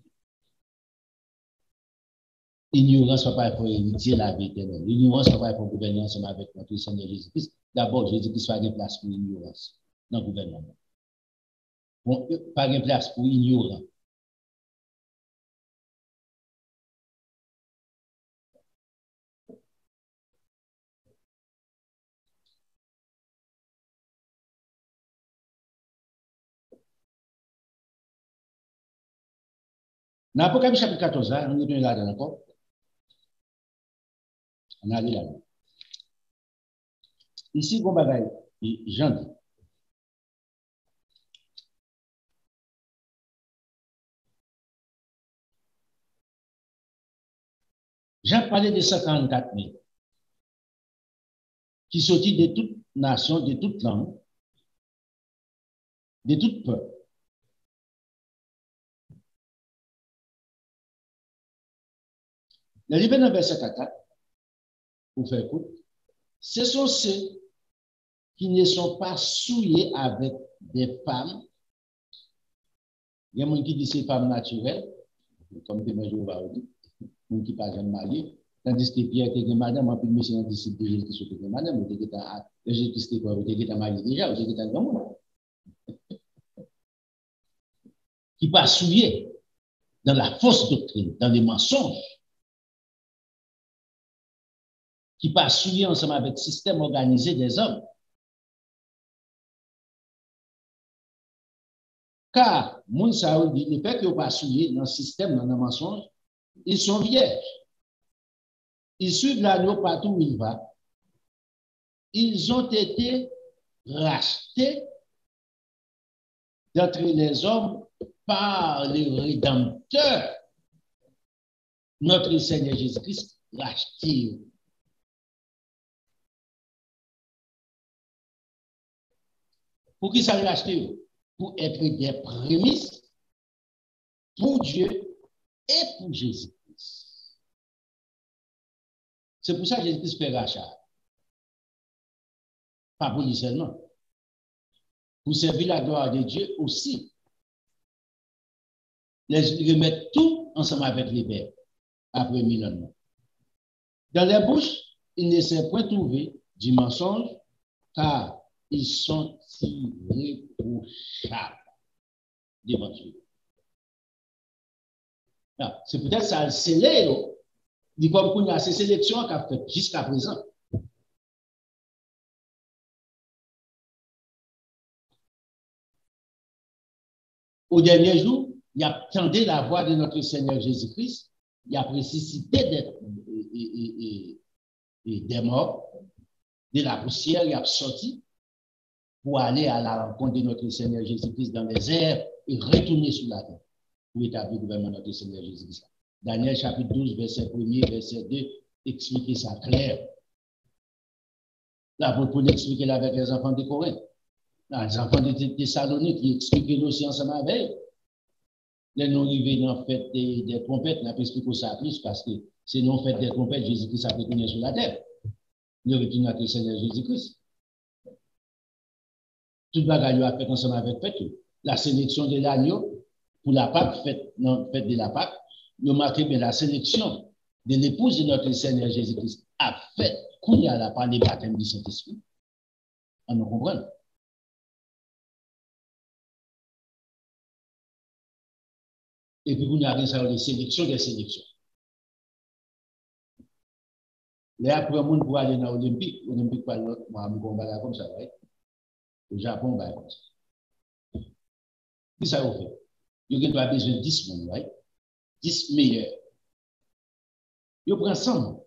L'ignorance ne va pas pour hériter la vie éternelle. L'ignorance ne va pas pour gouverner ensemble avec notre Seigneur Jésus-Christ. D'abord, Jésus-Christ soit une place pour l'ignorance dans le gouvernement. Bon, pas une place pour ignorant. Dans l'Apocalypse chapitre 14, on est là encore. On est là. Ici, bon bagaille, Jean dit. Jean parlait de 144 000 qui sortit de toute nation, de toute langue, de toute peuple. Le livre dans verset 4, pour faire écoute, ce sont ceux qui ne sont pas souillés avec des femmes. Il y a des gens qui disent que c'est femmes naturelles, comme des gens qui ne sont pas jamais mariés. Tandis que Pierre était madame, en plus, monsieur, un disciple de Jésus qui était madame, ou était Jésus qui était marié déjà, ou était un grand monde. Qui ne pas souillé dans la fausse doctrine, dans les mensonges. Qui ne pas souillé ensemble avec le système organisé des hommes. Car, moun sa ou dit, le fait qu'ils n'ont pas souillé dans le système, dans le mensonge, ils sont vierges. Ils suivent l'agneau partout où il va. Ils ont été rachetés d'entre les hommes par le Rédempteur, notre Seigneur Jésus-Christ, racheté. Pour qui ça l'a racheté? Pour être des prémices pour Dieu et pour Jésus-Christ. C'est pour ça que Jésus-Christ fait rachat. Pas pour lui seulement. Pour servir la gloire de Dieu aussi. Les remettre tout ensemble avec les pères après 1000 ans. Dans les bouches, il ne s'est point trouvé du mensonge, car ils sont irréprochables devant Dieu. C'est peut-être ça le scellé, dit comme qu'on a ces sélections qu'a fait jusqu'à présent. Au dernier jour, il a tendu la voix de notre Seigneur Jésus-Christ, il a ressuscité des morts, de la poussière, il a sorti pour aller à la rencontre de notre Seigneur Jésus-Christ dans les airs et retourner sur la terre pour établir le gouvernement de notre Seigneur Jésus-Christ. Daniel chapitre 12, verset 1er, verset 2, expliquer ça clair. Là, pour l'expliquer là avec les enfants de Corinthe. Les enfants de Thessalonique qui expliquent aussi ensemble avec eux. Les non arrivés dans fait des trompettes, on a expliqué ça plus parce que c'est non fait des trompettes, Jésus-Christ a retourné sur la terre. Le retour à notre Seigneur Jésus-Christ. Tout le bagage a fait ensemble avec Pétrus. La sélection de l'agneau pour la Pâque, fête de la Pâque, nous marquons bien la sélection de l'épouse de notre Seigneur Jésus-Christ a fait qu'on y a la part des baptêmes du Saint-Esprit. On nous comprend. Et puis, vous avez ça, les sélections des sélections. Là, après, on pour aller dans l'Olympique, l'Olympique, moi, je combat comme ça, right? Au Japon, bah, comme ça. Qu'est-ce que ça vous fait? Vous avez besoin de 10 personnes, right? 10 meilleurs. Vous prenez 100,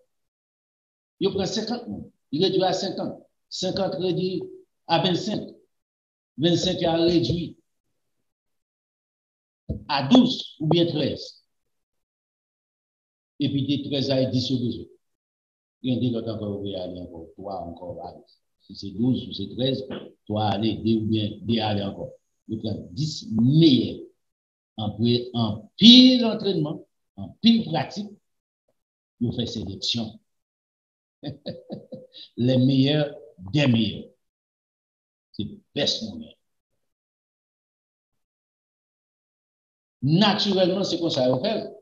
vous prenez 50 personnes. Il réduit à 50. 50 réduit à 25. 25 a réduit à 12 ou bien 13. Et puis des 13 à 10 sur 12. Il y a d'autres encore, vous aller encore, 3 encore. Aller. Si c'est 12 ou c'est 13, 3 aller, 2 ou bien 2 aller encore. Vous prenez 10 meilleurs en pile entraînement, en pile pratique, vous faites sélection. Les meilleurs des meilleurs. C'est le best moment. Naturellement, c'est comme ça qu'on fait.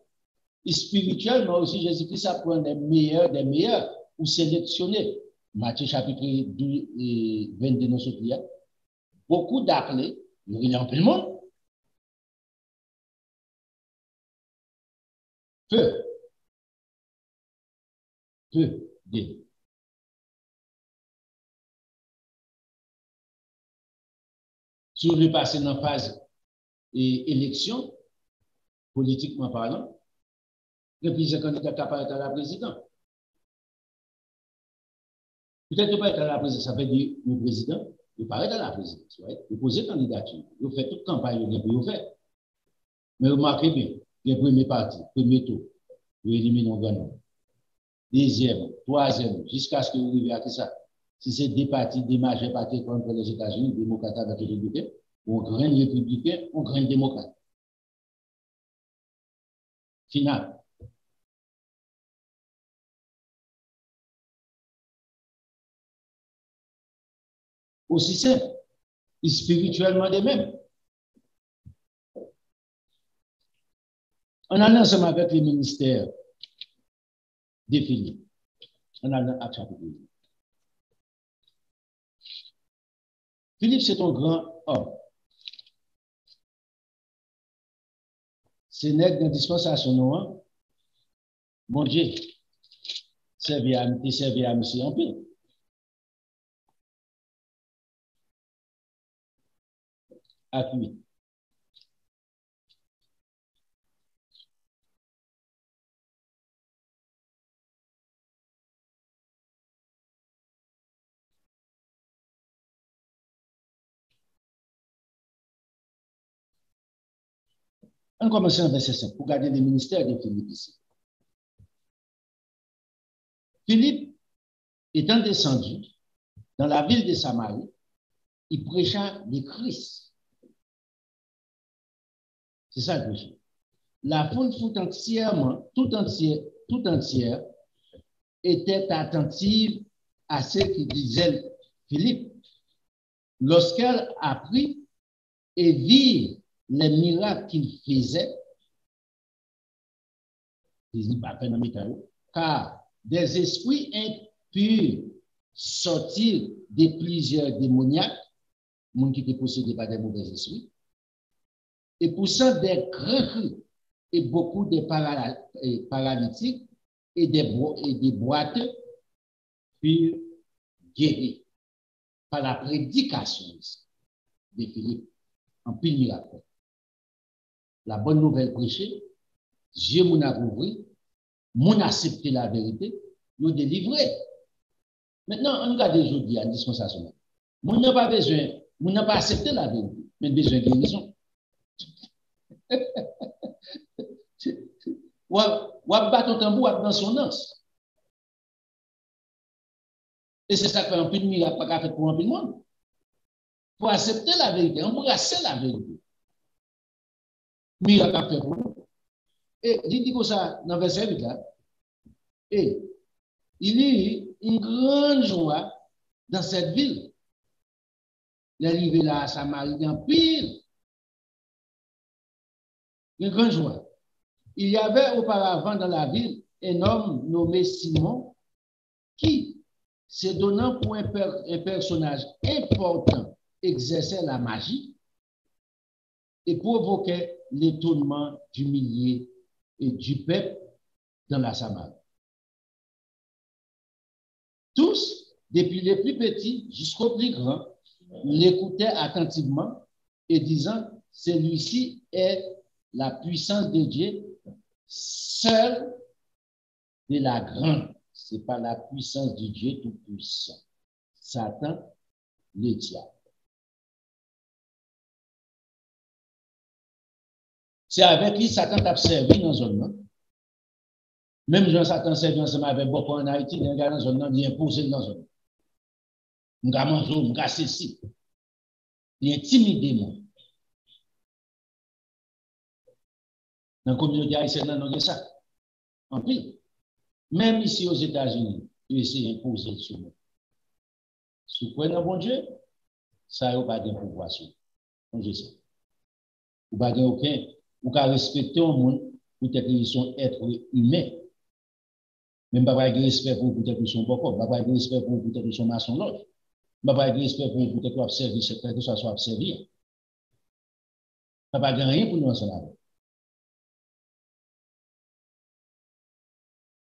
Et spirituellement aussi, Jésus-Christ apprend des meilleurs ou sélectionner. Matthieu chapitre 12 et 22 dans ce pays. Beaucoup d'appelés, il y a un peu de monde. Peu de. Si on veut passer dans la phase élection, politiquement parlant, il y a plusieurs candidats qui apparaissent à la présidence. Peut-être pas être à la présidence, ça veut dire le président, il paraît à la présidence, il pose candidature, il fait toute campagne, il fait. Mais remarquez bien, le premier parti, premier tour, il élimine un grand nombre. Deuxième, troisième, jusqu'à ce que vous arriviez à ça. Si c'est des partis, des majeurs partis contre les États-Unis, démocrates avec les républicains, ou un grand républicain, ou un grand démocrate. Final. Aussi simple, spirituellement de même. On a ensemble avec les ministères définis. On a un chapitre. Philippe, c'est un grand homme. C'est n'est que dispensation, non? Mon Dieu, servir à monsieur en paix. À lui. On commence en verset 5 pour garder les ministères de Philippe ici. Philippe, étant descendu dans la ville de Samarie, il prêcha le Christ. C'est ça le prêcha. La foule fut entièrement, tout entière, était attentive à ce que disait Philippe. Lorsqu'elle apprit et vit les miracles qu'il faisait, car des esprits impurs sortir de plusieurs démoniaques, monde qui étaient possédés par des mauvais esprits, et poussant des grands cris et beaucoup de paralytiques et des boiteux furent guéris par la prédication de Philippe en pile miracle. La bonne nouvelle prêchée, Dieu m'en a ouvert, m'en a accepté la vérité, nous délivré. Maintenant, on regarde aujourd'hui à la dispensation. Mon n'a pas besoin, mon n'a pas accepté la vérité, mais besoin de guérison. Ou battre ton tambour dans son anse. Et c'est ça que fait un peu de miracle, pas fait pour un peu de monde. Pour accepter la vérité, embrasser la vérité. Miracle a fait pour nous. Et il dit comme ça dans le verset 8 là. Et il y a une grande joie dans cette ville. L'arrivée là à Samarie en pile. Une grande joie. Il y avait auparavant dans la ville un homme nommé Simon qui, se donnant pour un personnage important, exerçait la magie et provoquait l'étonnement du millier et du peuple dans la Samarie. Tous, depuis les plus petits jusqu'aux plus grands, l'écoutaient attentivement et disant, celui-ci est la puissance de Dieu, seule de la grande. Ce n'est pas la puissance de Dieu tout-puissant. Satan, le diable. C'est avec lui Satan t'a servi dans zone là. Même Jean Satan servi ensemble avec beaucoup en Haïti, il y a dans zone là, il imposé dans zone. Il a mangé, il a ceci. Il intimidé moi. Dans la communauté haïtienne, on a ça. En plus, même ici aux États-Unis, il essaie d'imposer sur nous. Si vous croyez dans bon Dieu, ça n'a pas de pouvoir sur vous. Je sais. Vous n'avez aucun. Vous pouvez respecter un monde, peut-être qu'ils sont êtres humains. Même pas de respect pour peut-être qu'ils sont beaucoup. Pas de respect pour peut-être qu'ils sont maçons loge. Pas de respect pour peut-être qu'ils observent, que ça soit observé. Pas de rien pour nous ensemble.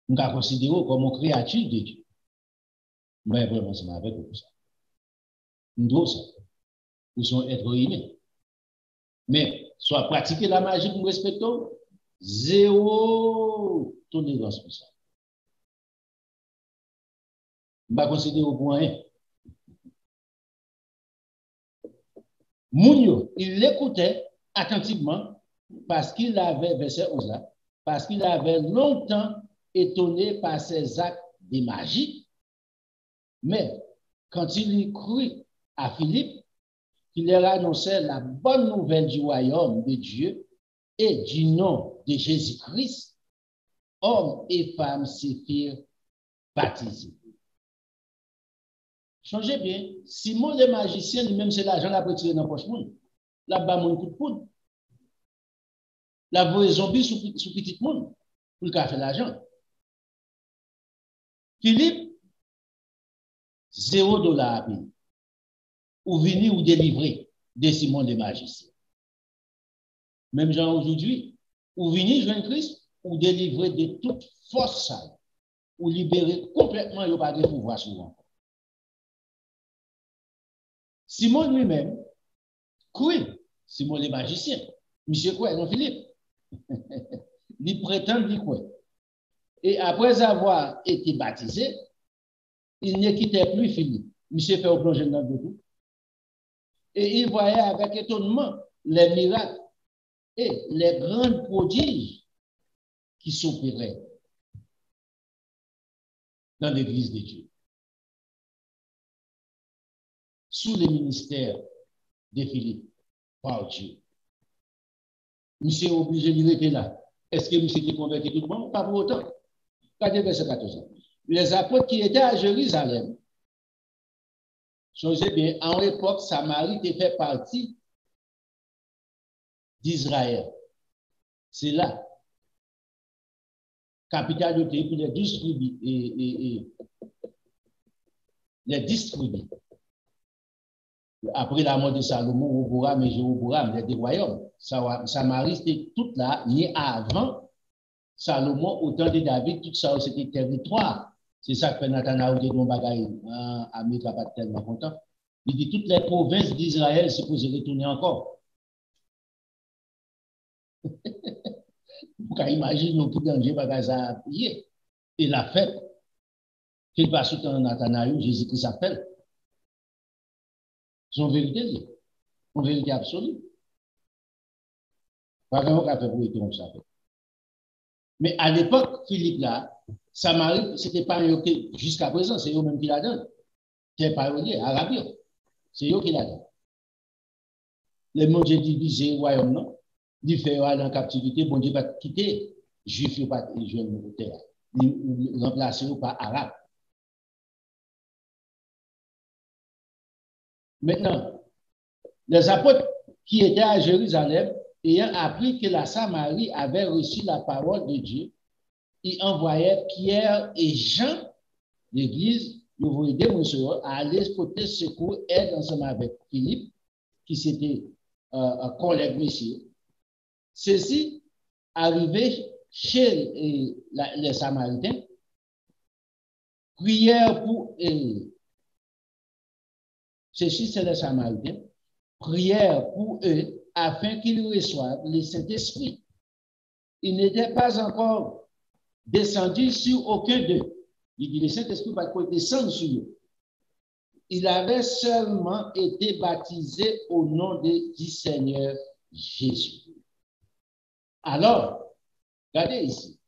Nous avons considéré comme une créature de Dieu. Mais vraiment, c'est avec vous. Nous devons ça. Nous sommes êtres humains. Mais, soit pratiquer la magie pour respecter, zéro tolérance pour ça. Je ne vais pas considérer au point 1. Mounio, il l'écoutait attentivement parce qu'il avait, verset 11 là, parce qu'il avait longtemps étonné par ses actes de magie. Mais quand il y crut à Philippe, qu'il leur annonçait la bonne nouvelle du royaume de Dieu et du nom de Jésus-Christ, hommes et femmes se firent baptisés. Changez bien, Simon le magicien, lui-même, c'est l'argent la retiré dans la poche monde. Là-bas, mon coup de poudre. La voie zombie sous petit monde pour le faire l'argent. Philippe, $0 à payer. Ou venir ou délivrer de Simon le magicien. Même gens aujourd'hui, ou venir joindre Christ, ou délivrer de toute force sale, ou libérer complètement le pas de pouvoir sur vous. Simon lui-même, oui, Simon le magicien, monsieur quoi, non Philippe, il prétend dire quoi. Et après avoir été baptisé, il ne quittait plus Philippe. Monsieur fait au plongée dans le tout. Et il voyait avec étonnement les miracles et les grands prodiges qui s'opéraient dans l'église de Dieu. Sous le ministère de Philippe, par Dieu. Monsieur est obligé de rester là. Est-ce que monsieur est convaincu tout le monde? Pas pour autant. Regardez verset 14. les apôtres qui étaient à Jérusalem, songez bien, en l'époque, Samarie fait partie d'Israël. C'est là, capitale de pays pour les 12 tribus et les 10 tribus. Après la mort de Salomon, Roboam et Jéroboam, les deux royaumes. Samarie, c'était toute là, ni avant Salomon, au temps de David, tout ça, c'était territoire. C'est ça que Nathanaël dit dans Bagaï, Amir n'a pas tellement content. Il dit toutes les provinces d'Israël se posent retourner encore. Vous pouvez imaginer tout danger Bagaï a prié. Et la fête, qu'il passe tout en Nathanaël, Jésus-Christ s'appelle. C'est une vérité, une vérité absolue. Pas vraiment qu'on a fait pour être comme ça. Mais à l'époque, Philippe là, Samarie, ce n'était pas eux qui, jusqu'à présent, c'est eux même qui la donnent. C'est pas eux, Arabie. C'est eux qui la donnent. Les mondes divisés, le royaume, non? Ils font aller en captivité, bon Dieu va quitter. Juifs, ils pas jouer au terre. Ils remplacer par Arabes. Maintenant, les apôtres qui étaient à Jérusalem, ayant appris que la Samarie avait reçu la parole de Dieu, ils envoyaient Pierre et Jean, l'église, nous vous aider, monsieur, à aller porter secours, aide ensemble avec Philippe, qui c'était un collègue monsieur. Ceci arrivait chez les Samaritains, prière pour ceci c'est les Samaritains, prière pour eux afin qu'ils reçoivent le Saint-Esprit. Il n'était pas encore descendu sur aucun d'eux. Il dit le Saint-Esprit va descendre sur eux. Il avait seulement été baptisé au nom du Seigneur Jésus. Alors, regardez ici.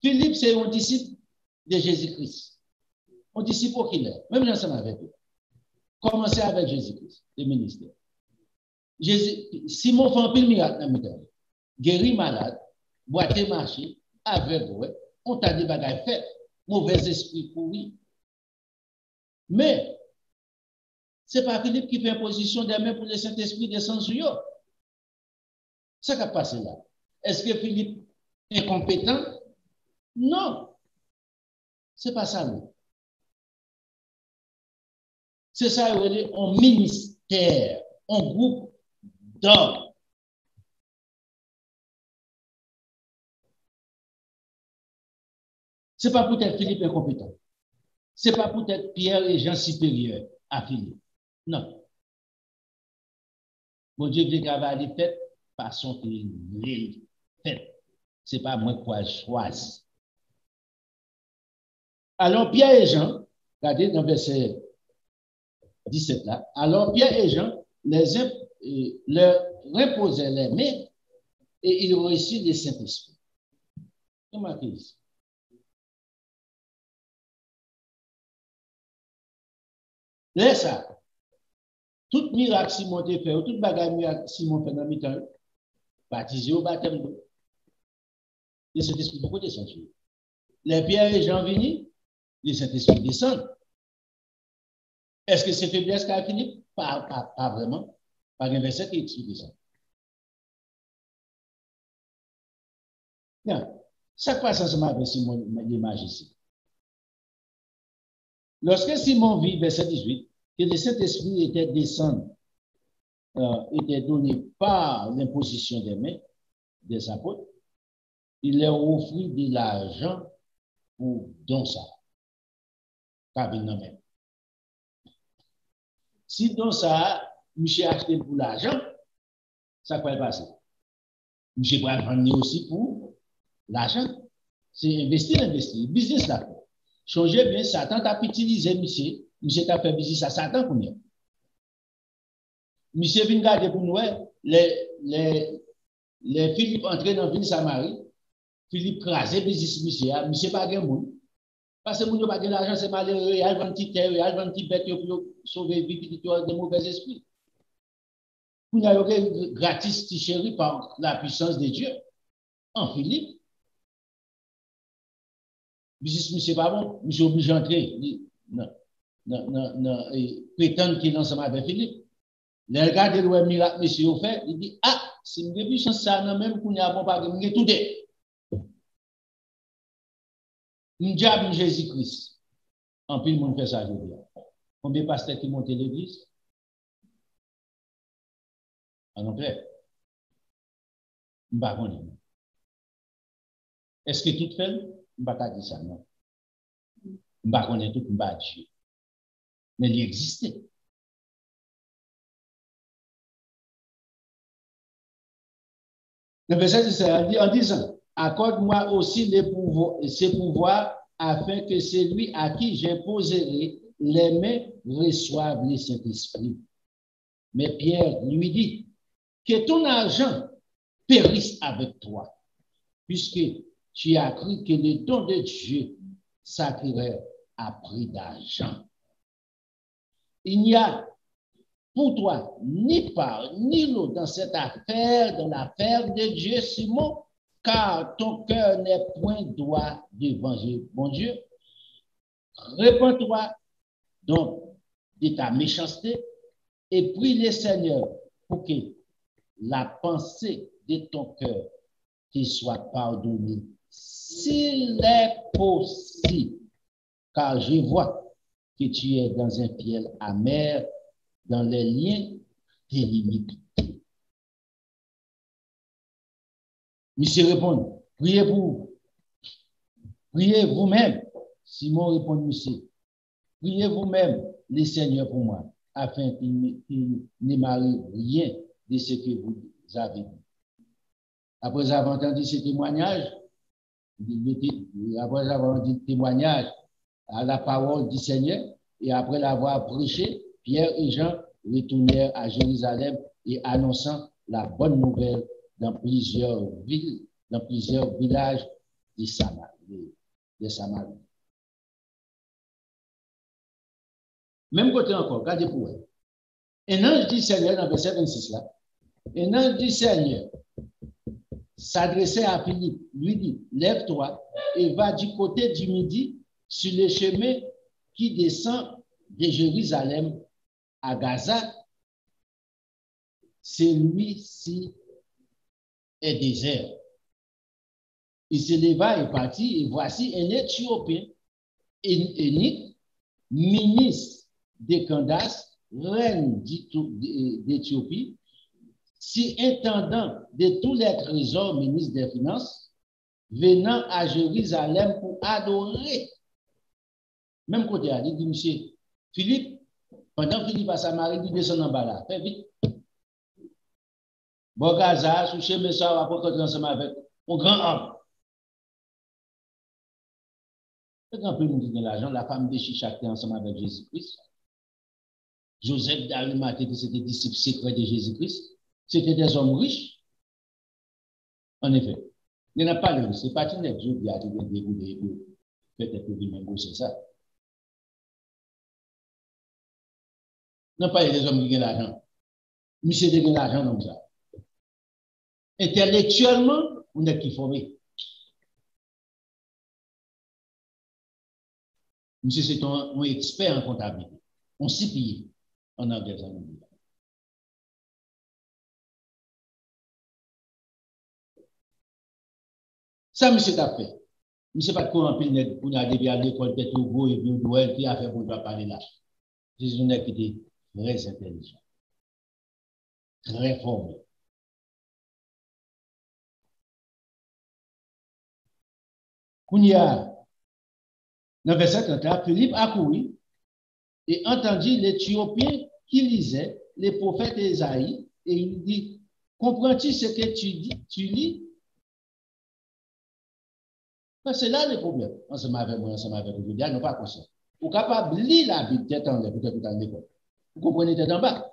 Philippe, c'est un disciple de Jésus-Christ. Un disciple oculaire, même ensemble avec eux. Commencez avec Jésus-Christ, le ministère. Simon fait un pile miracle dans le temps. Guéri malade, boité marché, aveugle, on t'a dit bagaille fait, mauvais esprit pourri. Mais, ce n'est pas Philippe qui fait imposition des mains pour le Saint-Esprit descendre sur eux. C'est ce qui a passé là. Est-ce que Philippe est incompétent? Non. Ce n'est pas ça. C'est ça, un ministère, un groupe d'hommes. Ce n'est pas peut-être Philippe incompétent. Ce n'est pas peut-être Pierre et Jean supérieurs à Philippe. Non. Mon Dieu veut travailler fait façon qu'il fait. Ce n'est pas moi qui choisis. Alors Pierre et Jean, regardez dans verset 17 là, alors Pierre et Jean leur reposaient les mains et ils reçurent le Saint-Esprit. Remarquez ici. Là, ça, tout miracle Simon te fait, tout bagage miracle Simon fait dans le temps, baptisé au baptême d'eau. Le Saint-Esprit beaucoup descend sur eux. Les Pierre et Jean venus, le Saint-Esprit descend. Est-ce que c'est faiblesse qu'a Philippe? Pas vraiment. Pas un verset qui explique ça. Bien. Ça passe ensemble avec Simon l'image ici. Lorsque Simon vit, verset 18, que le Saint-Esprit était donné par l'imposition des mains des apôtres, il leur offrit de l'argent pour don ça. Si don ça, monsieur acheté pour l'argent, ça peut passer. Monsieur va vendre aussi pour l'argent. C'est investir. Business là. Changer bien, Satan t'a utilisé, monsieur t'a fait business à Satan pour nous. Monsieur vient garder pour nous, les Philippe entré dans la ville de Samarie, Philippe crasé business, monsieur pas de monde. Parce que nous n'avons pas de l'argent, c'est malheureux, il y a un petit terre, il y a un petit bête pour sauver la vie de mauvais esprits. Vous n'avez gratis, chéri, par la puissance de Dieu, en Philippe. si monsieur pas bon, monsieur obligé d'entrer. Prétendre qu'il est ensemble avec Philippe. Le regard de l'ouest miracle, monsieur, au fait, il dit, ah, si je me chance ça, non, même qu'on n'y a pas de tout est. Diable Jésus-Christ. En plus, le monde fait ça, je veux dire. Combien de pasteurs qui montent l'église? En anglais. Est-ce que tout fait? Je ne vais pas dire ça, non. Je ne vais pas connaître tout, je ne vais pas dire. Mais il existait. Le verset 17 dit en disant, accorde-moi aussi ces pouvoirs afin que celui à qui j'imposerai les mains reçoive le Saint-Esprit. Mais Pierre lui dit, que ton argent périsse avec toi, puisque tu as cru que le don de Dieu s'acquérait à prix d'argent. Il n'y a pour toi ni part ni lot dans cette affaire, dans l'affaire de Dieu, Simon, car ton cœur n'est point droit devant mon Dieu. Répands-toi donc de ta méchanceté et prie le Seigneur pour que la pensée de ton cœur te soit pardonnée, s'il est possible, car je vois que tu es dans un piège amer, dans les liens de l'iniquité. Monsieur répond, priez vous-même. Simon répond, monsieur, priez vous-même le Seigneur pour moi, afin qu'il ne m'arrive rien de ce que vous avez dit. Après avoir entendu ce témoignage, après avoir entendu témoignage à la parole du Seigneur, et après l'avoir prêché, Pierre et Jean retournèrent à Jérusalem et annonçant la bonne nouvelle dans plusieurs villes, dans plusieurs villages de Samarie. Même côté encore, regardez pour vous. Un ange du Seigneur, dans le verset 26 là, un ange du Seigneur s'adressait à Philippe, lui dit, lève-toi et va du côté du midi sur le chemin qui descend de Jérusalem à Gaza. Celui-ci est désert. Il se leva et partit, et voici un Éthiopien, Énique, ministre de Candace, reine d'Éthiopie, si intendant de tous les trésors, ministre des Finances, venant à Jérusalem pour adorer. Même côté, il dit, monsieur, Philippe, pendant que Philippe à Samarie, il descend en bas là, fais vite. Bon, Gaza, sous chemin, ça va pour rentrer ensemble avec un grand homme. Quand on peut nous donner l'argent, la femme de Chicha était ensemble avec Jésus-Christ. Joseph d'Arimathée, c'était disciple secret de Jésus-Christ. C'était des hommes riches. En effet. Il n'y en a pas de c'est pas tout net. Dieu qui a été dégoûté. Peut-être que lui-même, c'est ça. Non, pas des hommes qui ont l'argent. Monsieur qui a l'argent comme ça. Intellectuellement, on est qui formé. Monsieur, c'est un expert en comptabilité. On s'y pille en anglais. Ça, monsieur t'a fait. Monsieur pas de quoi en pile pour aller à l'école, peut-être au beau et bien doué, qui a fait pour toi parler là. C'est un qui était très intelligent, très formé. Kounia, dans le verset 30, Philippe a couru et entendu l'Éthiopien qui lisait les prophètes d'Ésaïe et il dit, comprends-tu ce que tu lis? C'est là le problème. Ensemble avec moi, ensemble avec vous, nous pas conscient. Vous êtes capable de lire la Bible tête en l'air, peut-être dans l'école. Vous comprenez tête en bas.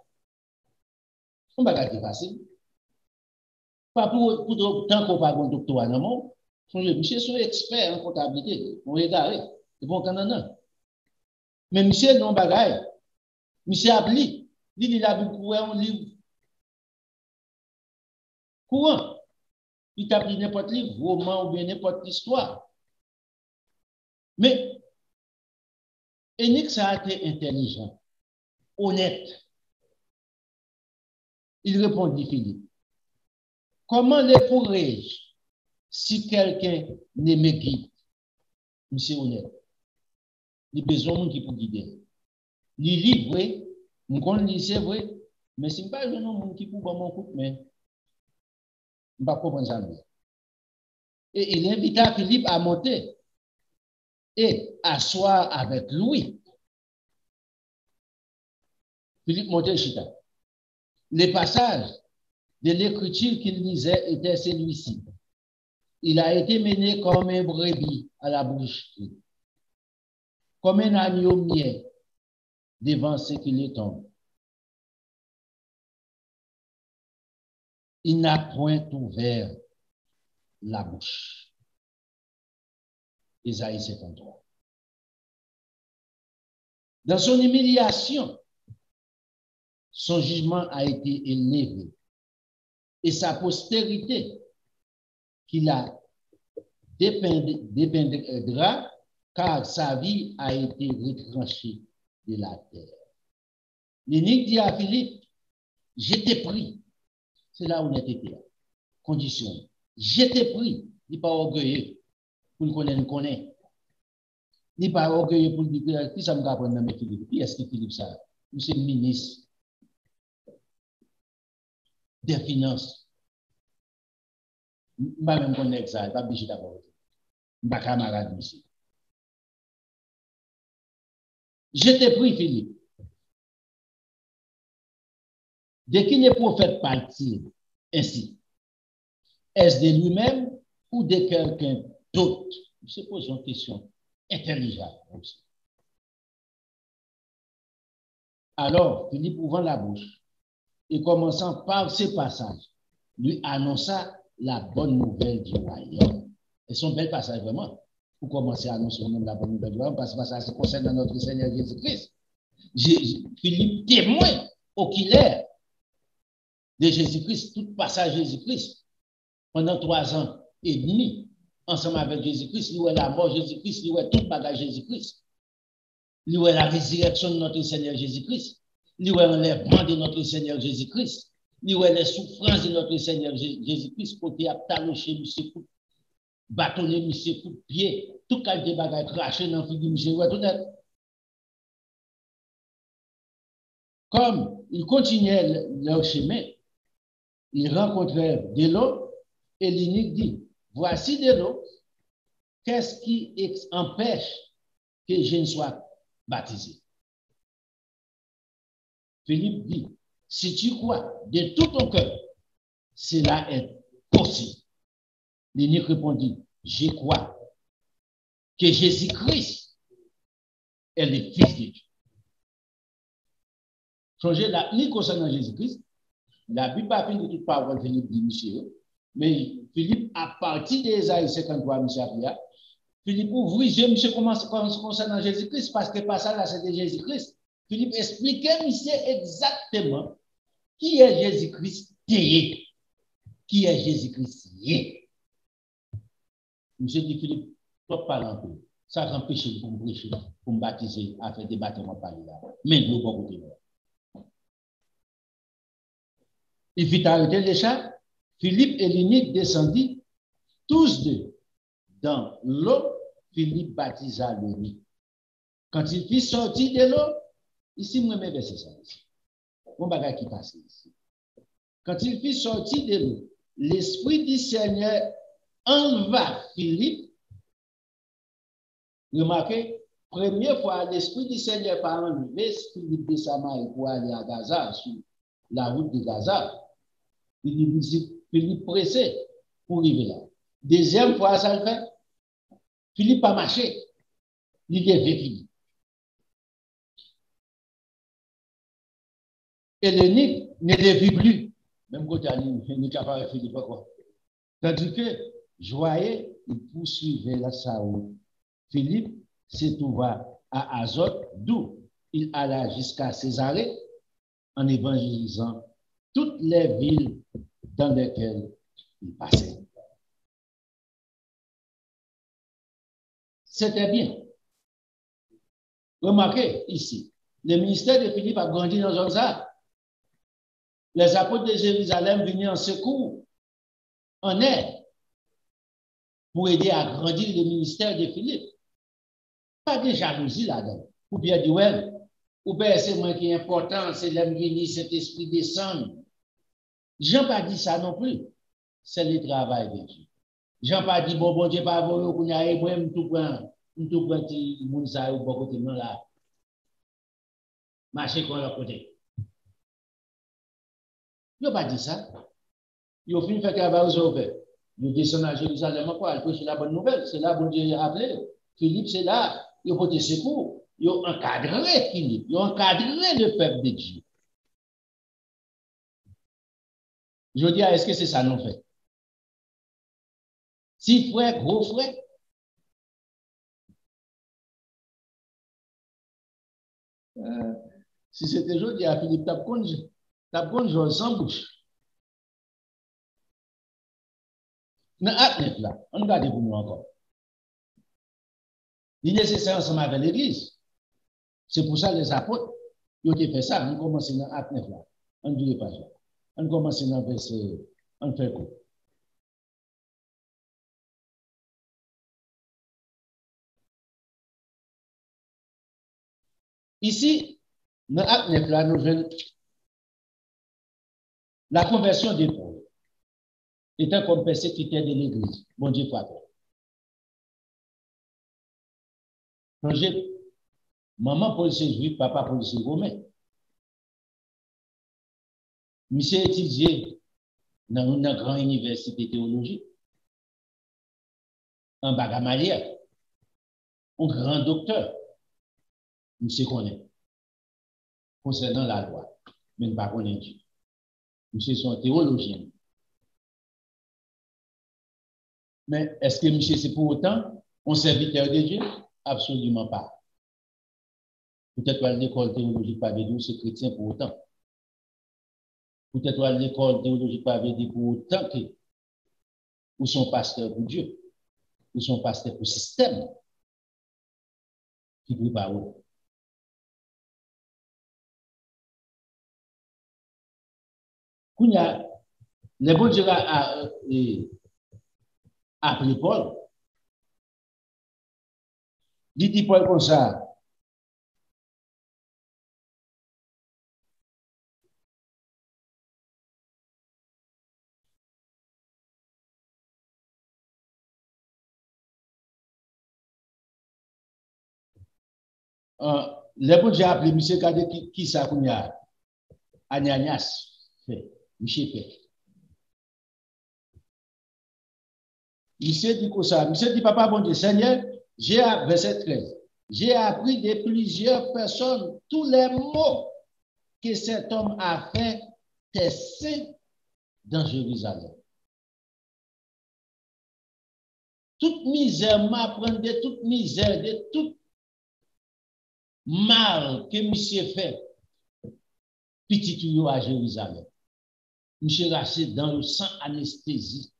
On va garder facile. Pas pour tant qu'on parle de doctorat dans le monde. Monsieur sont experts en comptabilité. On regarde. Ils vont Canada. Mais monsieur non bagaille. Monsieur a lu. Il lit la Bible pour un livre. Courant. Il t'a pris n'importe livre, roman ou bien n'importe histoire. Mais Enix a été intelligent, honnête. Il répondit, Philippe, comment le pourrais-je si quelqu'un ne me guide? Monsieur honnête. Il a besoin de qui pour guider. Il livre, mon compte c'est vrai, mais si je ne pas un homme qui pour mon coup, mais je ne pas comprendre ça. Et il invita Philippe à monter et asseoir avec lui. Philippe montait chita. Les passages de l'écriture qu'il lisait étaient celui-ci. Il a été mené comme un brebis à la boucherie, comme un agneau muet devant ce qui le tombe. Il n'a point ouvert la bouche. Isaïe 53. Dans son humiliation, son jugement a été élevé et sa postérité qu'il a dépendra car sa vie a été retranchée de la terre. L'énigme dit à Philippe, je t'ai pris. C'est là où on était là. Condition. Je t'ai pris. Il n'est pas orgueilleux pour le connaître. Il n'est pas orgueilleux pour le dire, qui ça me va prendre dans Philippe? Qui est-ce que Philippe ça? C'est le ministre des Finances. Je ne vais pas même connaître ça. Je ne vais pas obligé d'abord. Je ne vais pas camarade ici. Je t'ai pris, Philippe. De qui le prophète parle-t-il ainsi? Est-ce de lui-même ou de quelqu'un d'autre? Je pose une question intelligente aussi. Alors, Philippe ouvant la bouche et commençant par ce passage, lui annonça la bonne nouvelle du royaume. Et son bel passage vraiment, pour commencer à annoncer la bonne nouvelle du royaume, parce que ça concerne notre Seigneur Jésus-Christ. Philippe témoin oculaire de Jésus-Christ, tout passage Jésus-Christ, pendant 3 ans et demi, ensemble avec Jésus-Christ, il y a la mort de Jésus-Christ, il y a tout bagage Jésus-Christ, il y a la résurrection de notre Seigneur Jésus-Christ, il y a l'enlèvement de notre Seigneur Jésus-Christ, il y a les souffrances de notre Seigneur Jésus-Christ, côté à talocher, monsieur coup, bâtonner, monsieur coup de pied, tout qualité de bagage craché dans le figure, monsieur, tout net. Comme ils continuaient leur chemin, ils rencontrèrent de l'eau et l'eunuque dit, voici de l'eau, qu'est-ce qui empêche que je ne sois baptisé? Philippe dit, si tu crois de tout ton cœur, cela est possible. L'eunuque répondit, je crois que Jésus-Christ est le Fils de Dieu. Changez la, ni concernant Jésus-Christ, la Bible n'a pas fait de toute parole, Philippe dit, monsieur, mais Philippe, à partir d'Ésaïe 53, monsieur Apia, Philippe ouvre les yeux, monsieur, concernant Jésus-Christ, parce que pas ça là, c'est de Jésus-Christ. Philippe expliquait, monsieur, exactement qui est Jésus-Christ, qui est Jésus-Christ. Monsieur dit, Philippe, toi parle un peu. Ça empêche pour me prêcher, pour me baptiser, à faire des baptêmes par là. Mais nous, bon côté. Il fit arrêter les chars. Philippe et l'eunuque descendit, tous deux, dans l'eau. Philippe baptisa l'eunuque. Quand il fit sortir de l'eau, ici, moi, je vais verser ça ici. Mon bagage qui passe ici. Quand il fit sortir de l'eau, l'Esprit du Seigneur enleva Philippe. Remarquez, première fois, l'Esprit du Seigneur par enlevé Philippe de Samarie pour aller à Gaza, sur la route de Gaza. Philippe pressé pour arriver là. Deuxième fois, ça le fait. Philippe a marché. Il est vécu. Et l'eunuque ne le vit plus. Même quand il n'est pas avec Philippe. Tandis que, joyeux, il poursuivait la Saoul. Philippe se trouva à Azote, d'où il alla jusqu'à Césarée en évangélisant toutes les villes dans lesquelles il passait. C'était bien. Remarquez ici, le ministère de Philippe a grandi dans un ça. Les apôtres de Jérusalem venaient en secours, en aide, pour aider à grandir le ministère de Philippe. Pas de jalousie là-dedans. Ou bien dire, ouais, ou bien c'est moi qui est important, c'est l'homme venu, cet esprit descend. Jean pas dit ça non plus. C'est le travail de Dieu. Jean pas dit, bon Dieu, pas vous, qu'on y a, moi, tout prend, petit moun sa ou bon côté là. Marcher comme l'autre côté. Il n'a pas dit ça. Il a fini de faire travail aux ouvriers. Il descend à Jérusalem encore, il prêche la bonne nouvelle. C'est là que Dieu a appelé. Philippe, c'est là. Il a porté secours. Il a encadré Philippe. Il a encadré le peuple de Dieu. Je dis, est-ce que c'est ça non fait? Si frère, gros frère. Si c'était aujourd'hui à Philippe, t'as connu sans bouche. Dans l'acte 9 là, on regarde pour nous encore. Il est nécessaire ensemble avec l'Église. C'est pour ça que les apôtres, ils ont fait ça. On commence dans l'acte 9 là. On ne dirait pas ça. On commence dans le verset, on fait quoi? Ici, dans l'acte 9 là, nous venons la conversion des pauvres étant comme persécuteur de l'Église. Bon Dieu, frère. Maman policier juif, papa policier romain. Monsieur étudié dans une grande université théologique, en Bagamalia, un grand docteur. Monsieur connaît concernant la loi, mais ne pas connaître Dieu. Monsieur sont théologien. Mais est-ce que monsieur c'est pour autant un serviteur de Dieu? Absolument pas. Peut-être à l'école théologique pas dire c'est chrétien pour autant. Peut-être à l'école théologique pas dire pour autant que ou son pasteur pour Dieu, ou son pasteur pour le système qui prépare. Quand il y a les bons Dieu a appelé Paul, dit Paul comme ça. Les bons Dieu a appelé monsieur Kade qui ça qu'on y a Ananias fait, monsieur fait. Monsieur dit comme ça, monsieur dit papa bon Dieu Seigneur, verset 13. J'ai appris de plusieurs personnes tous les mots que cet homme a fait tes saints dans Jérusalem. Toute misère m'apprendait, toute misère, de tout mal que monsieur fait, petit tuyau à Jérusalem. Monsieur raché dans le sang anesthésie.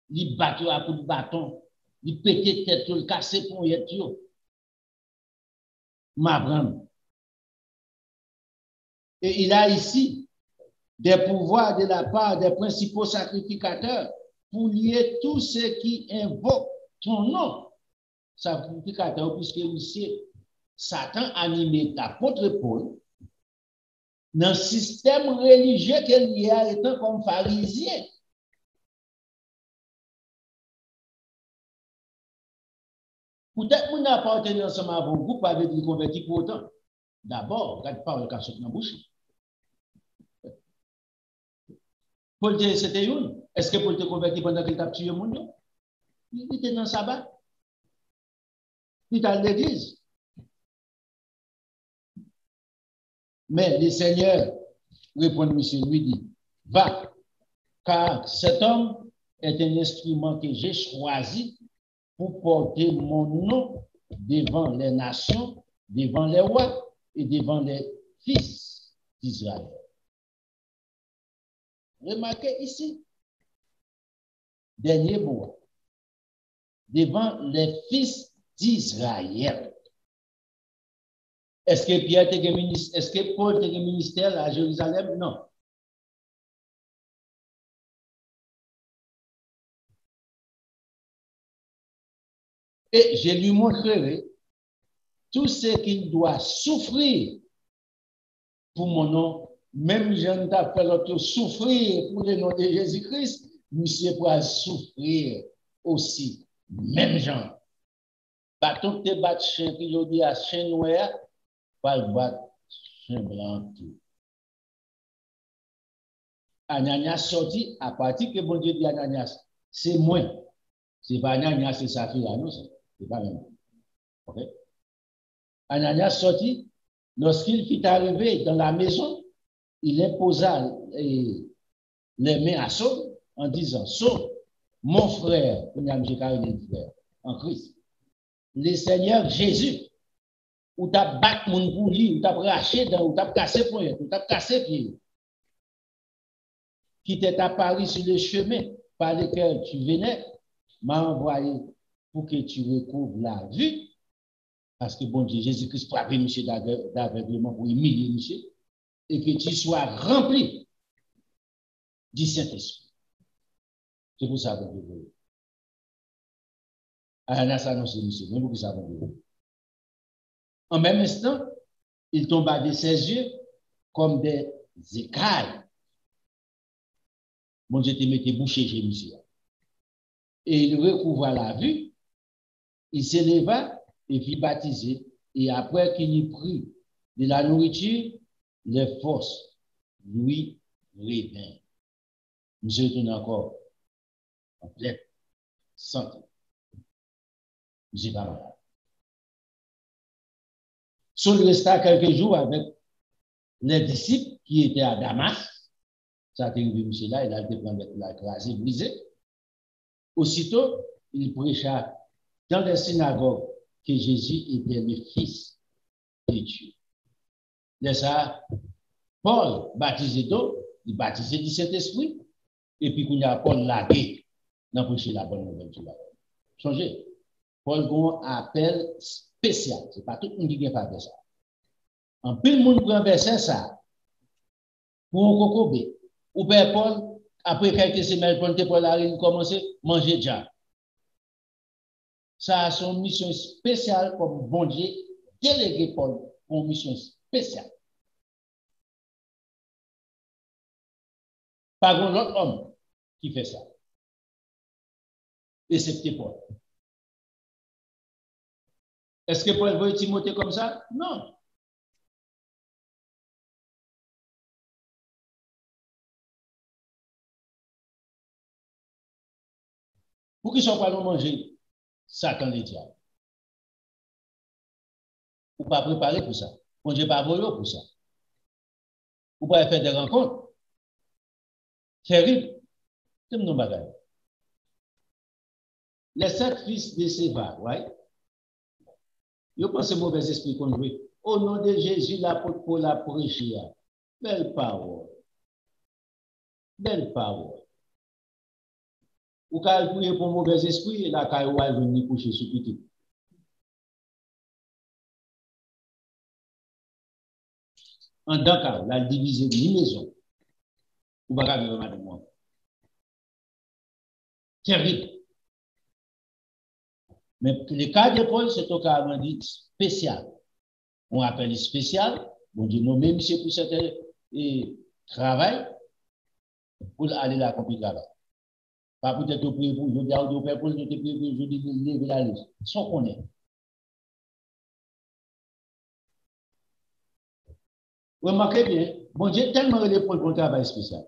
Il battu à coup de bâton, il pétait tête, il cassé pour y être. M'apprendre. Et il a ici des pouvoirs de la part des principaux sacrificateurs pour lier tous ceux qui invoquent ton nom. Sacrificateur, puisque ici, Satan animé l'apôtre Paul dans le système religieux qu'il y a étant comme pharisien. Peut-être qu'on n'a pas entendu ensemble avec un groupe avec des convertis pour autant. D'abord, regarde pas le cachot dans la bouche. Paul dit, c'était une. Est-ce que Paul te converti pendant qu'il t'a tué le monde? Il était dans le sabbat. Il était à l'église. Mais le Seigneur répond, monsieur, lui dit, va, car cet homme est un instrument que j'ai choisi pour porter mon nom devant les nations, devant les rois et devant les fils d'Israël. Remarquez ici, dernier mot, devant les fils d'Israël. Est-ce que Pierre était ministre? Est-ce que Paul était ministère à Jérusalem? Non. Et je lui montrerai tout ce qu'il doit souffrir pour mon nom. Même Jean t'appelle l'autre souffrir pour le nom de Jésus-Christ, monsieur pourra souffrir aussi. Même Jean. Bâton te battre chien qui dit à chien noir, pas le battre chien blanc tout. Ananias sorti à partir que bon Dieu dit Ananias, c'est moi. C'est pas Ananias, c'est sa fille à nous, c'est pas même. OK? Ananias sorti, lorsqu'il fut arrivé dans la maison, il imposa les mains à Saul en disant, Saul, mon frère, frère en Christ, le Seigneur Jésus, ou t'as battu mon bouli, ou t'as raché, ou t'as cassé pour ou t'as cassé pied, qui t'est apparu sur le chemin par lequel tu venais, m'a envoyé pour que tu recouvres la vue, parce que bon Dieu, Jésus-Christ frappe monsieur d'aveuglement pour humilier monsieur, et que tu sois rempli du Saint-Esprit. C'est pour ça que vous voulez. Ananias annonce monsieur, mais vous savez vous. En même instant, il tomba de ses yeux comme des écailles. Bon Dieu te mettait bouché chez monsieur. Et il recouvra la vue, il s'éleva et fit baptiser. Et après qu'il eut pris de la nourriture, les forces lui revinrent. Monsieur retourne encore en pleine santé. Monsieur pas malade. Saul resta quelques jours avec les disciples qui étaient à Damas. Ça a été monsieur là, il a été prendre la classe brisée. Aussitôt, il prêcha dans les synagogues que Jésus était le Fils de Dieu. De ça, Paul baptisé d'eau, il baptisé du Saint-Esprit, et puis qu'il y a Paul lagué dans prêcher la bonne nouvelle. Changez. Paul a un appel spécial. Ce n'est pas tout le monde qui vient faire ça. En plus, le monde prend verset ça pour un cocobé. Ou bien Paul, après quelques semaines, Paul a commencé à manger déjà. Ça a son mission spéciale comme bon Dieu délégué Paul pour une mission spéciale. Pas un autre homme qui fait ça. Et c'est Paul. Est-ce que Paul veut Timothée comme ça? Non. Pour qu'ils ne soient pas non manger, Satan les diables. Ou pas préparer pour ça. Bon Dieu pas voulu pour ça. Ou pas faire des rencontres. Terrible. C'est mon bagage. Les 7 fils de Séva, ouais. Ils pensent mauvais esprit qu'on veut. Au nom de Jésus, l'apôtre Paul a prêché. Belle parole. Belle parole. Ou quand il prier pour mauvais esprit, la caille va venir coucher sur petit. En deux cas, la diviser de maison. Ou pas vivre avec moi. Terrible. Mais le cas de Paul, c'est au cas où dit spécial. On appelle spécial. On dit non, même si pour ce travail, pour aller la compliquer là. Pas peut-être prier pour, je dis au Père Paul, je te prie pour, je dis lever la liste. Sans qu'on est. Remarquez bien, bon Dieu tellement relé Paul pour le travail spécial.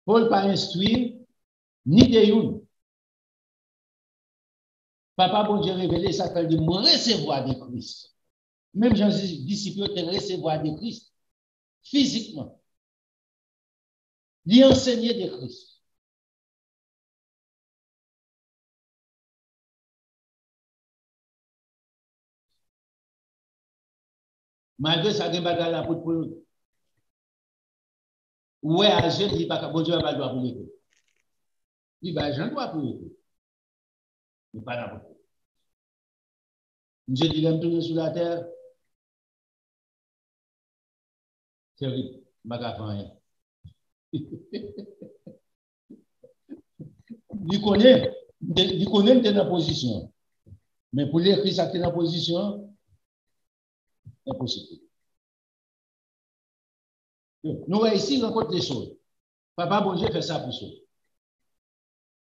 Paul pas instruire ni de une. Papa bon Dieu révélé ça fait de recevoir de Christ. Même Jean disciples te recevoir de Christ physiquement. Lui enseigner de Christ. Malgré ça, il y a des bagages pour nous. Ouais, à Jean dit pas que bon Dieu n'a pas le droit pour l'école. Il dit, bah, Jean doit pour l'école. Mais pas n'importe quoi. Dieu dit, il me tourner sur la terre. C'est vrai, magasin. Il connaît dans la position. Mais pour l'écrire ça dans la position, impossible. Nous ici rencontre des choses. Papa bon Dieu fait ça pour ça.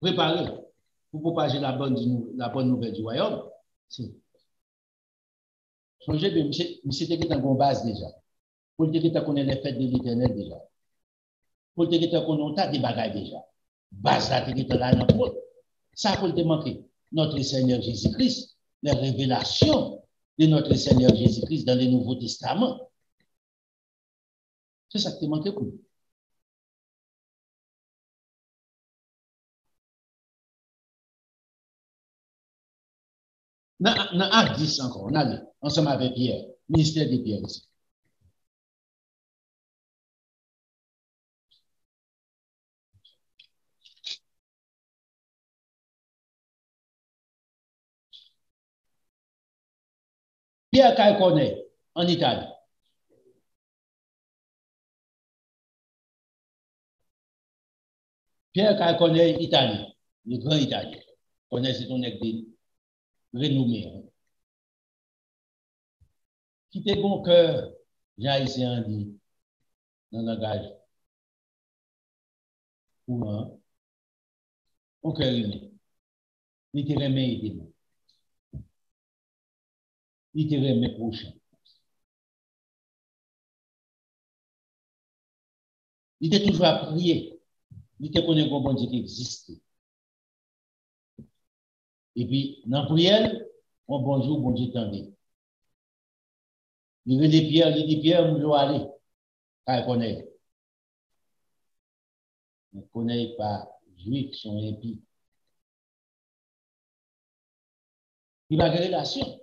Préparer pour propager la bonne nouvelle du royaume. Songez bien, monsieur était dans une base déjà. Pour te dire qu'on est les fêtes de l'Éternel déjà. Pour te dire qu'on a des bagages déjà. Base là, tu es là dans le ça pour te manquer. Notre Seigneur Jésus-Christ, les révélations de notre Seigneur Jésus-Christ dans le Nouveau Testament. C'est ça qui te manque pour nous. Dans Acte 10 encore, on allait ensemble avec Pierre, ministère de Pierre ici. Pierre qu'il connaît en Italie. Pierre qu'il connaît Italie, le grand Italien. Connaît c'est ton église renommé. Qui était bon cœur, Jean-Haïtien dit, dans le langage courant, au cœur humain. Il te remet aider. Il te remet prochain. Il était toujours à prier. Il te connaît comme bon Dieu qui existe. Et puis, dans la prière, on bonjour, bon Dieu t'en il dit Pierre, je dois aller. Car il connaît. Il ne connaît pas juifs, sont impies. Il va avoir des relations.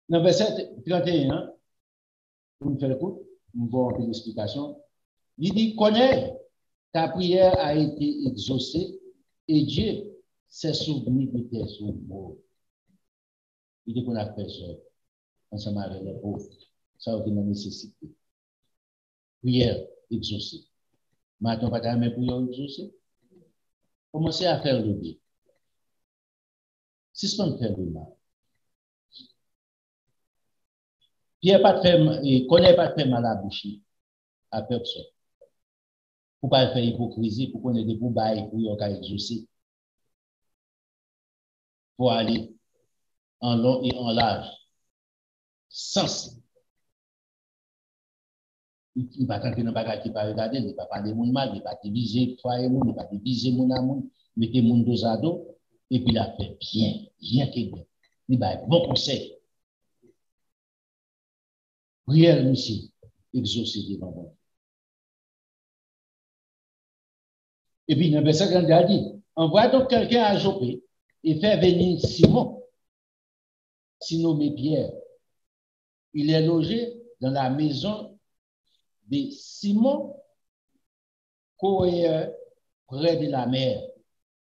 Dans le verset 31, pour me faire le coup, on va avoir une explication. Il dit, connais, ta prière a été exaucée et Dieu s'est souvenu de tes souffrances. Il dit qu'on a fait ça ensemble avec les pauvres. Ça a été une nécessité. Prière exaucée. Maintenant, pas ta même prière exaucée. Commencez à faire le bien. Si ce qu'on fait le mal. Pierre pas de faire, il connaît pas de faire mal à la bouche à personne. Pour pas faire hypocrisie, pour qu'on ait des boubailles pour y exaucer. Pour aller en long et en large. Sans. Il ne va pas tenter dans le bagage qui ne va pas regarder, il ne va pas parler de mon mal, il ne va pas diviser, il ne va pas diviser mon amour, mettez mon dos à dos, et puis il a fait bien, bien qu'il bien. Il va bon conseil. Prière, monsieur, exaucé devant moi. Et puis, dans le verset 30, il a dit, envoie donc quelqu'un à Jopé et fait venir Simon, nommé Pierre. Il est logé dans la maison de Simon, coureur près de la mer.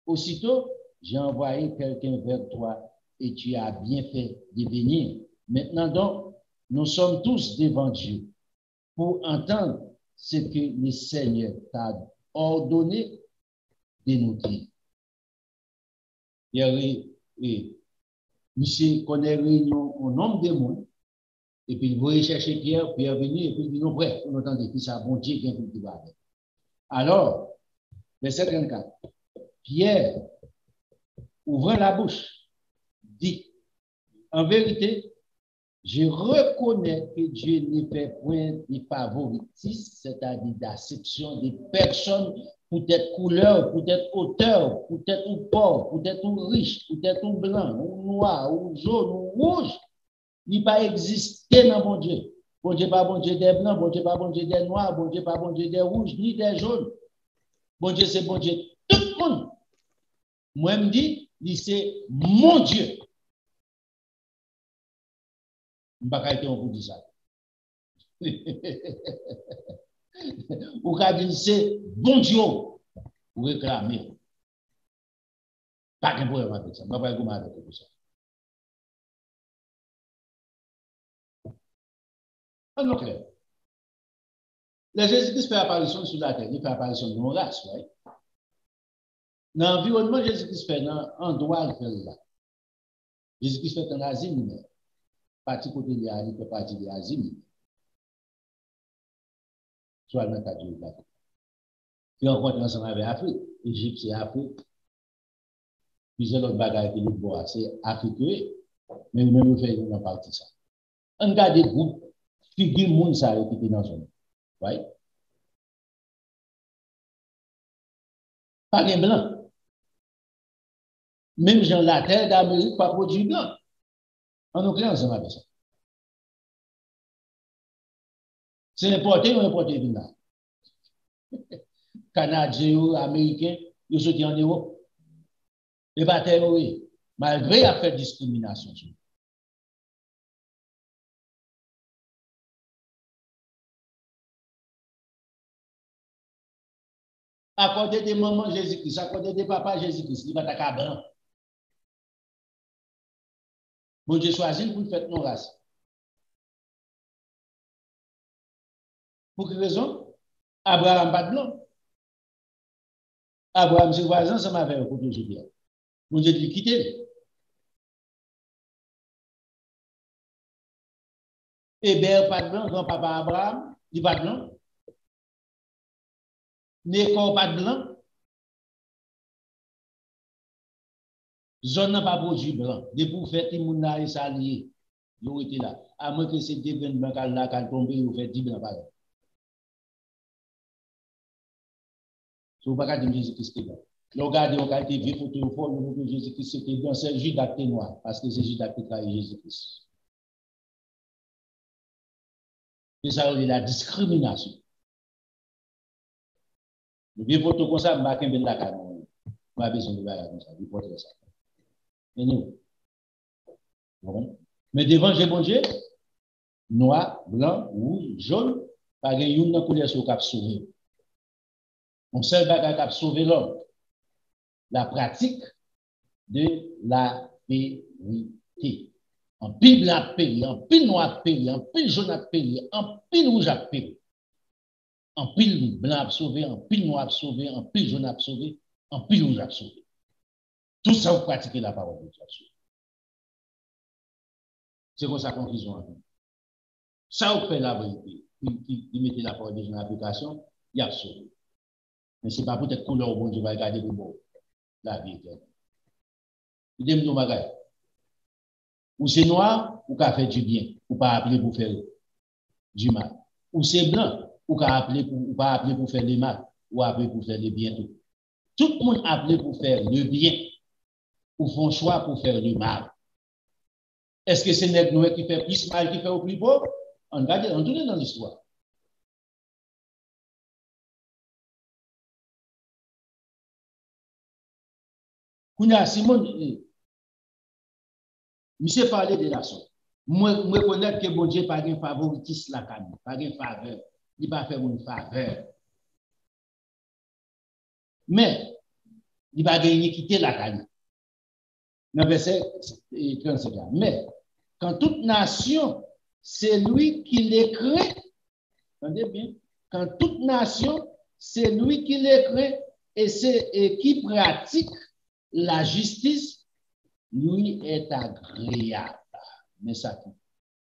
Aussitôt, j'ai envoyé quelqu'un vers toi et tu as bien fait de venir. Maintenant donc, nous sommes tous devant Dieu pour entendre ce que le Seigneur t'a ordonné de nous dire. Monsieur connaît réunion au nombre de monde, et puis il va chercher Pierre, Pierre venir, et puis il dit non, bref, on entend des ça, bon Dieu vient pour tout avec. Alors, verset 34, Pierre, ouvrant la bouche, dit, en vérité, je reconnais que Dieu ne fait point de favoritisme, c'est-à-dire d'acception des personnes, peut-être couleur, peut-être hauteur, peut-être ou pauvre, peut-être ou riche, peut-être ou blanc, ou noir, ou jaune, ou rouge. Il n'a pas existé dans mon Dieu. Bon Dieu pas bon Dieu des blancs, bon Dieu pas bon Dieu des noirs, bon Dieu pas bon Dieu des rouges, ni des jaunes. Bon Dieu c'est bon Dieu. Tout le monde. Moi, je me dis, c'est mon Dieu. Je ne vais pas dire on vous dit ça. Ou qu'à dire c'est bon Dieu. Vous réclamez. Pas de problème avec ça. Je ne vais pas comment avec ça. Alors, clair. Le Jésus-Christ fait apparition sur la terre, il fait apparition de nos races, right? Dans l'environnement, Jésus-Christ fait dans l'endroit où il fait là. Jésus-Christ fait en Asie mineure. Parti côté de l'Asie, il fait partie de l'Asie mineure. Soit dans le cadre de l'Afrique. Qui rencontre ensemble avec l'Afrique. L'Égypte, c'est Afrique. Plusieurs autres bagages qui nous voient, c'est africain. Mais même nous faisons une partie de ça. On garde des groupes qui disent que ça a été dans son. Right? Pas de blanc. Même dans la terre d'Amérique, pas produit blanc. On a ensemble avec ça. C'est importé ou importé du là? Canadiens ou Américains, ils sont en Europe. Les batailles, oui. Malgré la fait discrimination. À côté des mamans Jésus-Christ, à côté des papas Jésus-Christ, il va être blanc. Bon Dieu choisit pour faire nos races. Pour quelle raison? Abraham pas de blanc. Abraham, c'est voisin, ça m'a fait pour que je dise. Bon Dieu dit quitter. Hébert pas de blanc, grand-papa Abraham, il pas de blanc. Nécor pas de blanc. Zone n'a pas produit blanc. De pour faire Timouna et Salier, ils ont été là. À moins que c'est des événements qui ont tombé, ils ont fait 10 blancs par an. Si vous ne pouvez pas dire Jésus-Christ est blanc. Regardez, on a été vieux photo, le Jésus-Christ était blanc, c'est Judas qui est noir, parce que c'est Judas qui trahit Jésus-Christ. C'est ça, la discrimination. Le vieux photo comme ça, je ne vais pas la carte. Je n'ai pas besoin de faire comme ça. Il faut faire ça. Mais devant bon Dieu, noir, blanc, rouge, jaune, pas de une couleur sur le cap sauvé. On seul bagage cap sauvé l'homme. La pratique de la vérité. En pile blanc à péri, en pile noir à péri, en pile jaune à péri, en pile rouge à péri. En pile blanc à sauver, en pile noir à sauver, en pile jaune à sauver, en pile rouge à sauver. Tout ça, vous pratiquez la parole de Dieu. C'est comme ça qu'on fait en fait. Ça, vous fait la vérité. Il mettait la parole de Dieu en application, il y a sauvé. Mais ce n'est pas peut-être couleur au bon Dieu va regarder le bon. La vérité. Il dit, nous, bagaille. Ou c'est noir, ou qu'a fait du bien, ou pas appeler pour faire du mal. Ou c'est blanc, ou qu'a appelé pour, pas appeler pour faire le mal, ou appeler pour faire le bien. Tout le monde appelé pour faire le bien, ou font choix pour faire le mal. Est-ce que c'est Nègre qui fait plus mal qui fait au plus pauvre? On regarde, on tourne dans l'histoire. Kounia, Simon, monsieur parlait de la sorte. Moi, connais que bon Dieu n'a pas de favoritisme la canne, pas de faveur. Il va faire une faveur. Mais, il va gagner quitter la canne. Dans le verset 37. Mais, quand toute nation, c'est lui qui l'écrit, entendez bien, quand toute nation, c'est lui qui l'écrit et qui pratique la justice, lui est agréable. Mais ça,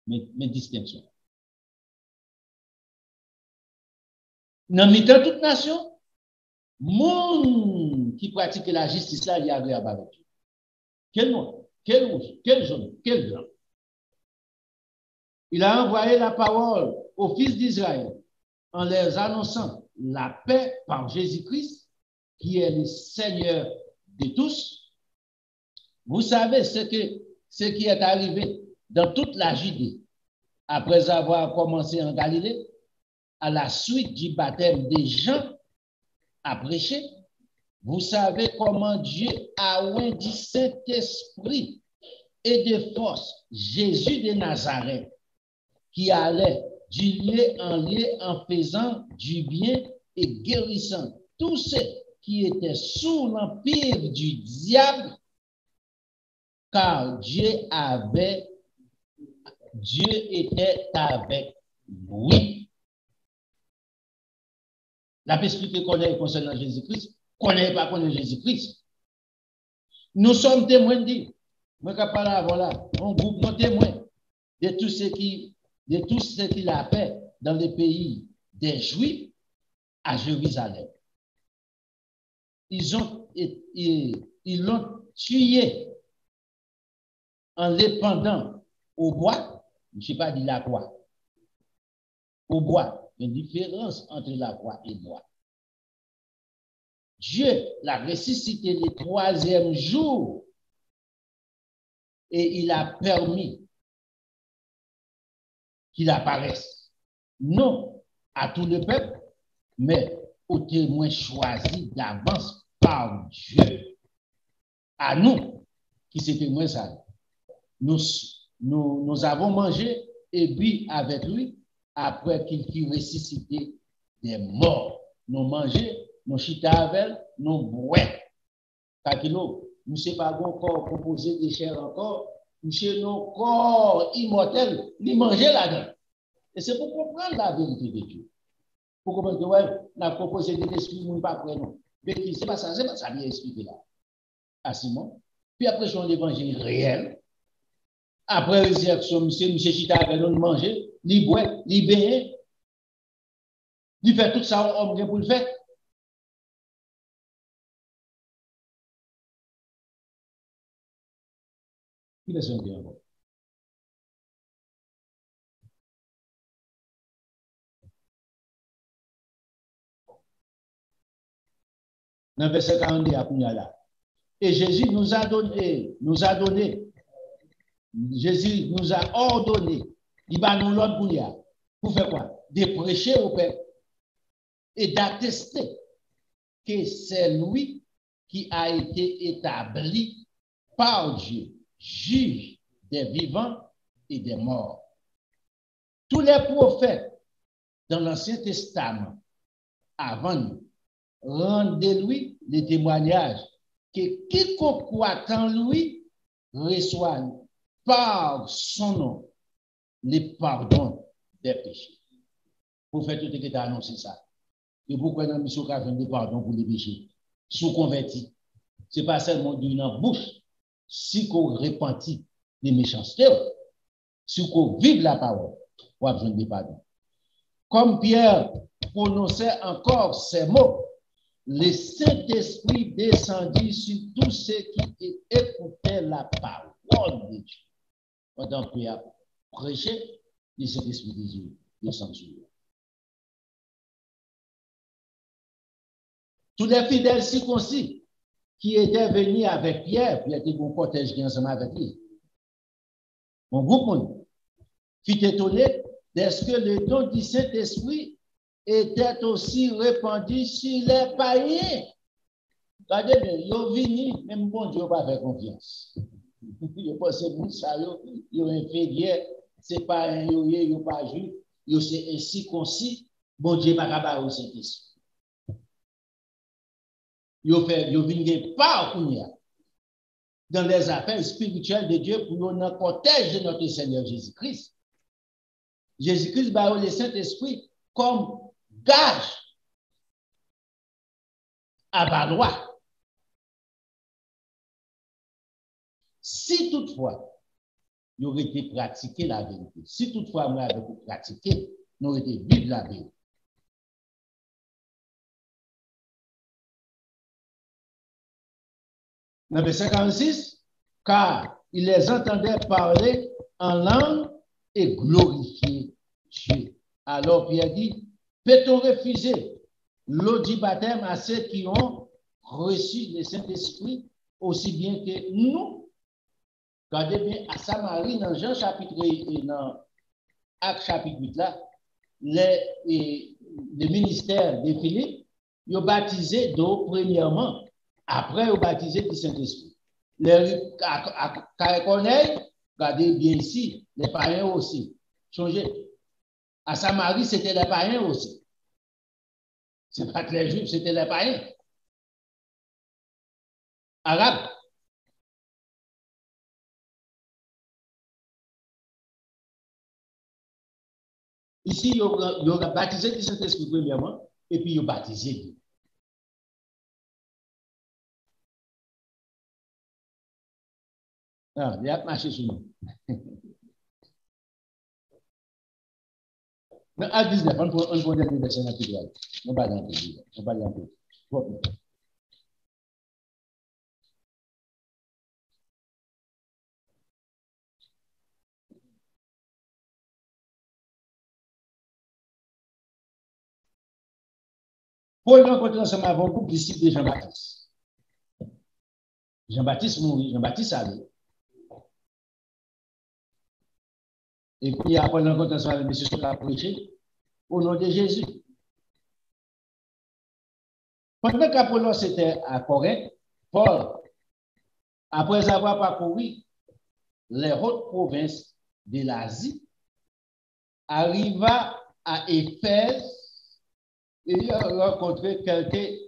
mais distinction. Dans le toute nation, monde qui pratique la justice là, il est agréable avec Dieu. Quel nom? Quel rouge? Quel jaune? Quel blanc? Il a envoyé la parole aux fils d'Israël en leur annonçant la paix par Jésus-Christ, qui est le Seigneur de tous. Vous savez ce qui est arrivé dans toute la Judée après avoir commencé en Galilée, à la suite du baptême des gens à prêcher. Vous savez comment Dieu a oint du Saint-Esprit et de force Jésus de Nazareth, qui allait du lieu en lieu en faisant du bien et guérissant tous ceux qui étaient sous l'empire du diable, car Dieu était avec lui. La perspective qu'on a concernant Jésus-Christ, qu'on n'a pas connu Jésus-Christ. Nous sommes témoins de Dieu. Moi, quand parle avant là, on groupe nos témoins de tout ce qu'il a fait dans les pays des Juifs à Jérusalem. Ils l'ont tué en l'épandant au bois. Je ne sais pas dit la croix. Au bois. Il y a une différence entre la croix et le bois. Dieu l'a ressuscité le 3e jour et il a permis qu'il apparaisse, non à tout le peuple, mais aux témoins choisis d'avance par Dieu. À nous, qui sommes témoins ça. Nous avons mangé et bu avec lui après qu'il fut ressuscité des morts. Nous mangeons, nous chita avec, nous bois. Car nous ne sommes pas encore composé de chair encore, nous sommes nos corps immortels, nous mangeons là-dedans. Et c'est pour comprendre la vérité de Dieu. Pour comprendre que, ouais, la composé de l'esprit, nous ne pas prêts, non. Mais c'est pas ça bien expliqué là. À Simon. Puis après, son évangile réel. Après résurrection, monsieur chita avec nous manger, li boit, li baigner, li fait tout ça, homme pour le faire. Il est un bien bon. Dans le verset 42 à Kounyala. Et Jésus nous a donné, Jésus nous a ordonné, il va nous l'ordre pour faire quoi? De prêcher au peuple et d'attester que c'est lui qui a été établi par Dieu, juge des vivants et des morts. Tous les prophètes dans l'Ancien Testament, avant nous, rendez-lui le témoignage que quiconque croit en lui reçoit par son nom le pardon des péchés. Pour faire tout ce qui a annoncé ça. Et pourquoi nous avons besoin de pardon pour les péchés? Sous converti. Ce n'est pas seulement d'une bouche. Si qu'on repentit des méchancetés, si qu'on vive la parole, on a besoin de pardon. Comme Pierre prononçait encore ces mots, le Saint-Esprit descendit sur tous ceux qui écoutaient la parole de Dieu. Pendant que Pierre prêchait, le Saint-Esprit de Dieu descend sur eux. Tous les fidèles circoncis qui étaient venus avec Pierre, puis était un cortège qui ensemble avec lui. Mon groupe fut étonné d'est-ce que le don du Saint-Esprit était aussi répandu sur les païens. Regardez bien, ils sont venus, même bon Dieu pas faire confiance. Ils pensent que ça, ils ont inférieur, c'est pas un ils n'ont pas juif, ils sont ainsi concis, bon Dieu pas capable de Saint-Esprit. Ils viennent pas dans les affaires spirituelles de Dieu pour nous protéger de notre Seigneur Jésus-Christ. Jésus-Christ va le Saint-Esprit comme gage à valoir. Si toutefois, il aurait été pratiqué la vérité, si toutefois, moi, avec pratiqué, nous aurions été vivre la vérité. Dans le verset 46, car il les entendait parler en langue et glorifier Dieu. Alors Pierre dit, peut-on refuser l'eau du baptême à ceux qui ont reçu le Saint-Esprit aussi bien que nous? Regardez bien à Samarie, dans Jean chapitre et dans Actes chapitre 8, là, le ministère de Philippe, ils ont baptisé d'eau premièrement. Après, ils ont baptisé du Saint-Esprit. À Corneille, regardez bien ici, les païens aussi. Changez. À Samarie, c'était les païens aussi. Ce n'est pas que les juifs, c'était les païens. Arabes. Ici, il y aura baptisé du Saint-Esprit premièrement, et puis il y a baptisé. Ah, il y a marché sur nous. Mais à 19, on peut dire que c'est un petit peu. On va dans le pays. On va dans le pays. Paul rencontre ensemble avec un groupe de disciples de Jean-Baptiste. Jean-Baptiste mourit, Jean-Baptiste allait. Et puis après, Paul rencontre ensemble avec M. qui a prêché au nom de Jésus. Pendant qu'Apollos était à Corinthe, Paul, après avoir parcouru les hautes provinces de l'Asie, arriva à Éphèse et il a rencontré quelques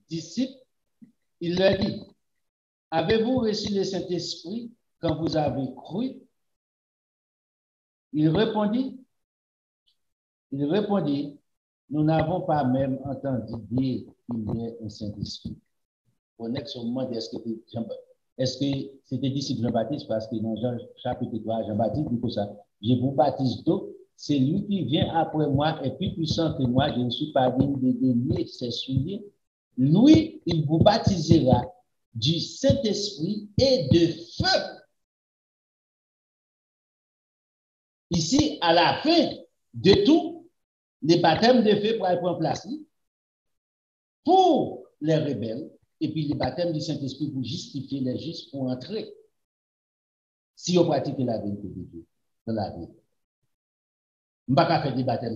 disciples. Il leur dit, avez-vous reçu le Saint-Esprit quand vous avez cru? Il répondit, nous n'avons pas même entendu dire qu'il y ait un Saint-Esprit. On est sur le moment est-ce que c'était disciple Jean-Baptiste? Parce que dans Jean chapitre 3, Jean-Baptiste dit que ça, je vous baptise d'eau, c'est lui qui vient après moi et plus puissant que moi, je ne suis pas digne de délier ses souliers. Lui, il vous baptisera du Saint-Esprit et de feu. Ici, à la fin de tout, les baptêmes de feu pour être en place pour les rebelles, et puis les baptêmes du Saint-Esprit pour justifier les justes pour entrer. Si on pratique la vérité de Dieu dans la vie. Je ne vais pas faire des baptêmes,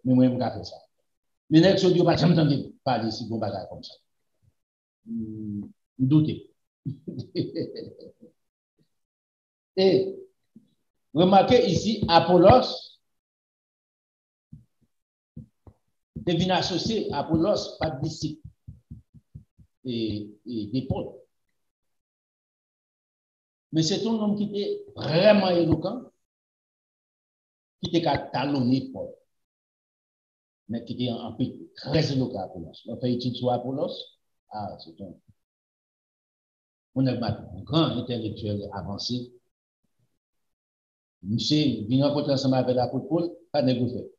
mais moi, je vais faire ça. Mais les gens ne vont pas jamais parler si on va comme ça. Doutez. Et remarquez ici, Apollos devient associé. Apollos, pas de disciple et Paul. Mais c'est un homme qui était vraiment éloquent, qui était talonné Paul, mais qui était en fait très éloquent Apollos. On fait étude sur Apollos. Ah, c'est un grand intellectuel avancé. Monsieur, vient rencontrer ensemble avec l'apôtre Paul, pas de négocier.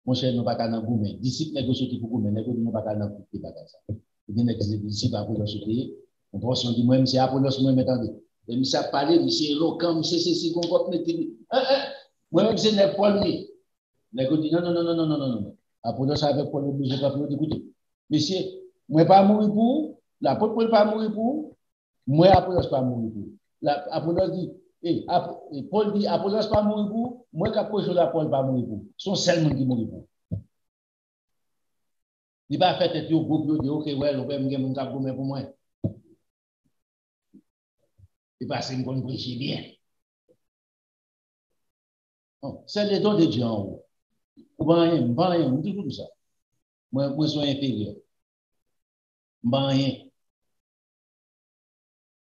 Mon cher, nous ne pas qu'à nous goumer. Disciple négocier pour goumer, négocier nous pas qu'à nous couper bagage ça. Il y a des disciples Apollos soutenir. On pense on dit moi c'est Apollos moi m'entendez. Et monsieur a parlé, monsieur éloquent, monsieur c'est qu'on va mettre moi même c'est n'est Paul lui. Négocier non. Apollos avec Paul obligé pas plus d'écouter. Monsieur, moi pas mourir pour, l'apôtre Paul pas mourir pour, moi Apollos pas mourir pour. Apollos dit Paul dit, Apollos pas mourir pour, moi qui approche la Paul pas mourir pour. Son seul monde qui mourir pour. Il va faire tête au groupe, il dit, ok, ouais, on va me dire pour moi. Il va se me prêcher bien. C'est le don de Dieu en haut. Ou bien rien, on dit tout ça. Moi, je suis inférieur. Rien.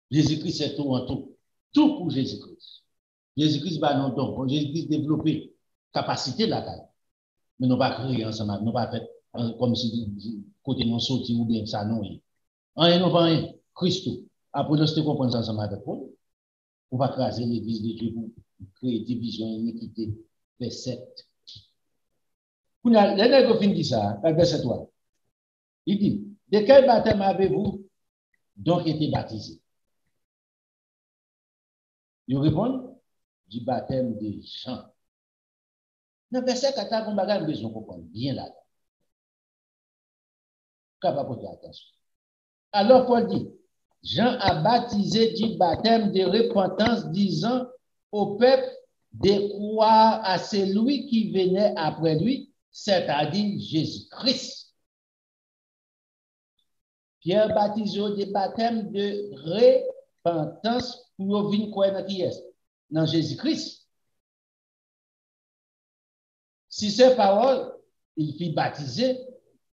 Jésus-Christ, c'est tout en tout. Tout pour Jésus-Christ. Jésus-Christ va nous donner. Jésus-Christ développer capacité là-dedans. Mais nous pas créer ensemble, nous pas fait comme si côté nous sorti ou bien ça non. Rien, nous pas rien. Christ. Après, nous comprenons ça ensemble avec Paul. On va craser l'église de Dieu pour créer division, iniquité, verset 7. Les nègres fin dit ça, verset 3. Il dit, de quel baptême avez-vous donc été baptisé? Il répond, du baptême de Jean. Dans verset 4, on va besoin de comprendre bien là. Capable de porter attention. Alors Paul dit, Jean a baptisé du baptême de repentance, disant au peuple de croire à celui qui venait après lui, c'est-à-dire Jésus-Christ. Pierre baptisé du baptême de repentance pour venir croire dans qui est? Dans Jésus-Christ. Si c'est parole, il fit baptiser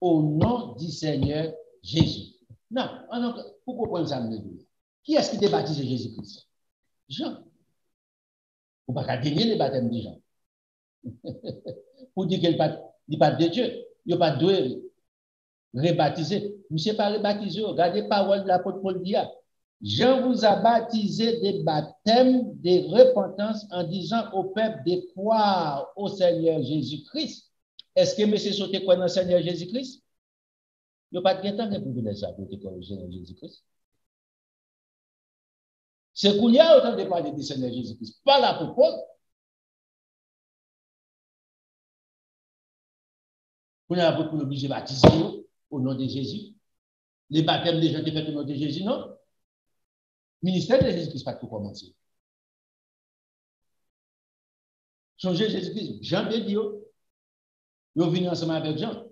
au nom du Seigneur Jésus. Non, pourquoi prendre ça? Qui est-ce qui t'a baptisé Jésus-Christ? Jean. Vous ne pouvez pas gagner le baptême de Jean. Pour dire qu'il n'est pas de Dieu. Il n'y a pas de rebaptiser. Monsieur pas rebaptisé. Regardez parole de l'apôtre Paul dit. Je vous ai baptisé des baptêmes de repentance en disant au peuple de croire au Seigneur Jésus-Christ. Est-ce que monsieur sauté quoi dans le Seigneur Jésus-Christ? Il n'y a pas de temps pour vous ça pour croire au Seigneur Jésus-Christ. C'est qu'on y a autant de parler du Seigneur Jésus-Christ. Pas l'apôtre Paul. On a pour l'obliger de baptiser au nom de Jésus. Les baptêmes des gens qui fait au nom de Jésus, non? Le ministère de Jésus-Christ pas tout commencer. Changer Jésus-Christ. Jean de Dieu. Ils viennent ensemble avec Jean.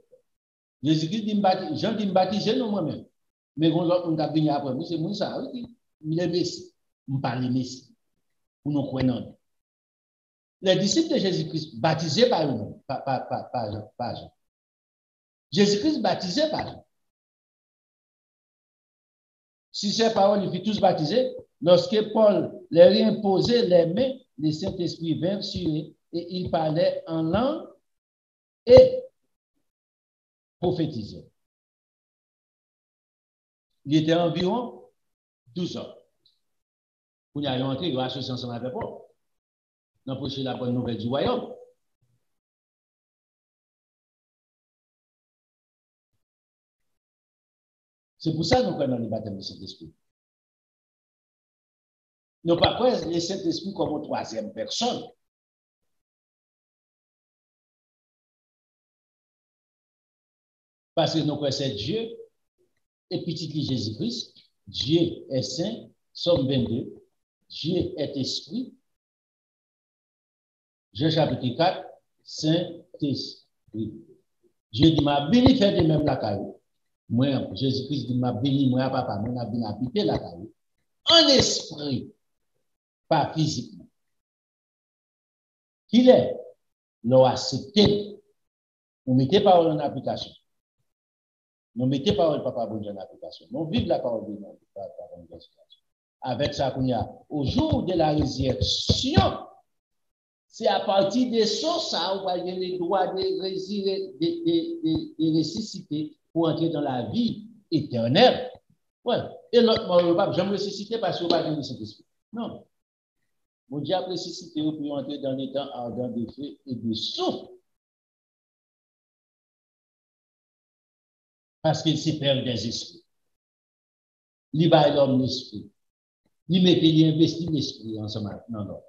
Jésus-Christ dit, Jean dit, baptiser non moi-même. Mais on a venu après moi, c'est moi ça. Il est Messie. On parle Messie. Pour nous croire. Les disciples de Jésus-Christ baptisés par eux, pas Jean. Jésus-Christ baptisé par Jean. Si ces paroles, ils furent tous baptisés, lorsque Paul leur imposait les mains, le Saint-Esprit vint sur eux et il parlait en langue et prophétisait. Il était environ 12 ans. Pour y aller entrer, il va associer ensemble avec Paul. Dans prêcher la bonne nouvelle du royaume. C'est pour ça que nous prenons le baptême du Saint-Esprit. Nous ne pas prendre le Saint-Esprit comme une troisième personne. Parce que nous croyons c'est Dieu et petit Jésus-Christ. Dieu est saint, Somme 22. Dieu est esprit. Jean chapitre 4, Saint-Esprit. Dieu dit, m'a béni fait de même la caillou. Moi, Jésus-Christ dit, m'a béni, moi, papa, moi, bien habité la caillou. En esprit, pas physiquement. Qu'il est, nous accepté. Nous mettez parole en application. Nous mettez parole, papa, bon Dieu, en application. Nous vivons la parole de Dieu en application. Avec ça, au jour de la résurrection, c'est à partir de ça, où il y a les droits de ressusciter pour entrer dans la vie éternelle. Ouais. Et l'autre, je ne vais pas ressusciter parce que je ne vais pas venir Saint-Esprit. Non. Mon Dieu a ressuscité pour entrer dans les temps ardents de feu et de souffle. Parce qu'il sépare des esprits. Il va l'homme l'esprit. Il met investi l'esprit ensemble. Non, non.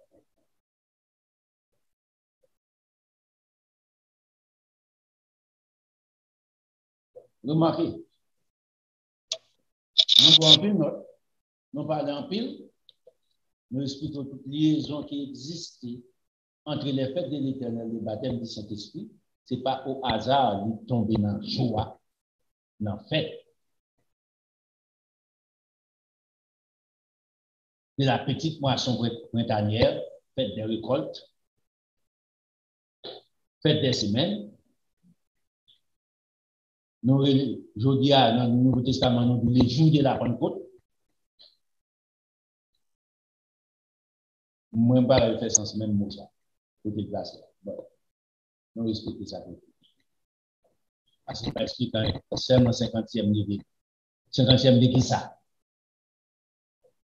Remarquez, nous prenons en pile, nous parlons en pile, nous expliquons toute liaison qui existe entre les fêtes de l'Éternel et le baptême du Saint-Esprit. Ce n'est pas au hasard de tomber dans la joie, dans la fête. De la petite moisson printanière, fête des récoltes, fête des semaines. Nous, je dis dans le Nouveau Testament, nous les jours de la Pentecôte. Moi, je ne vais pas faire sens même mot ça. Côté place là. Bon. Nous respectons ça. Parce que je vais expliquer seulement 50e niveau. 50e de qui ça?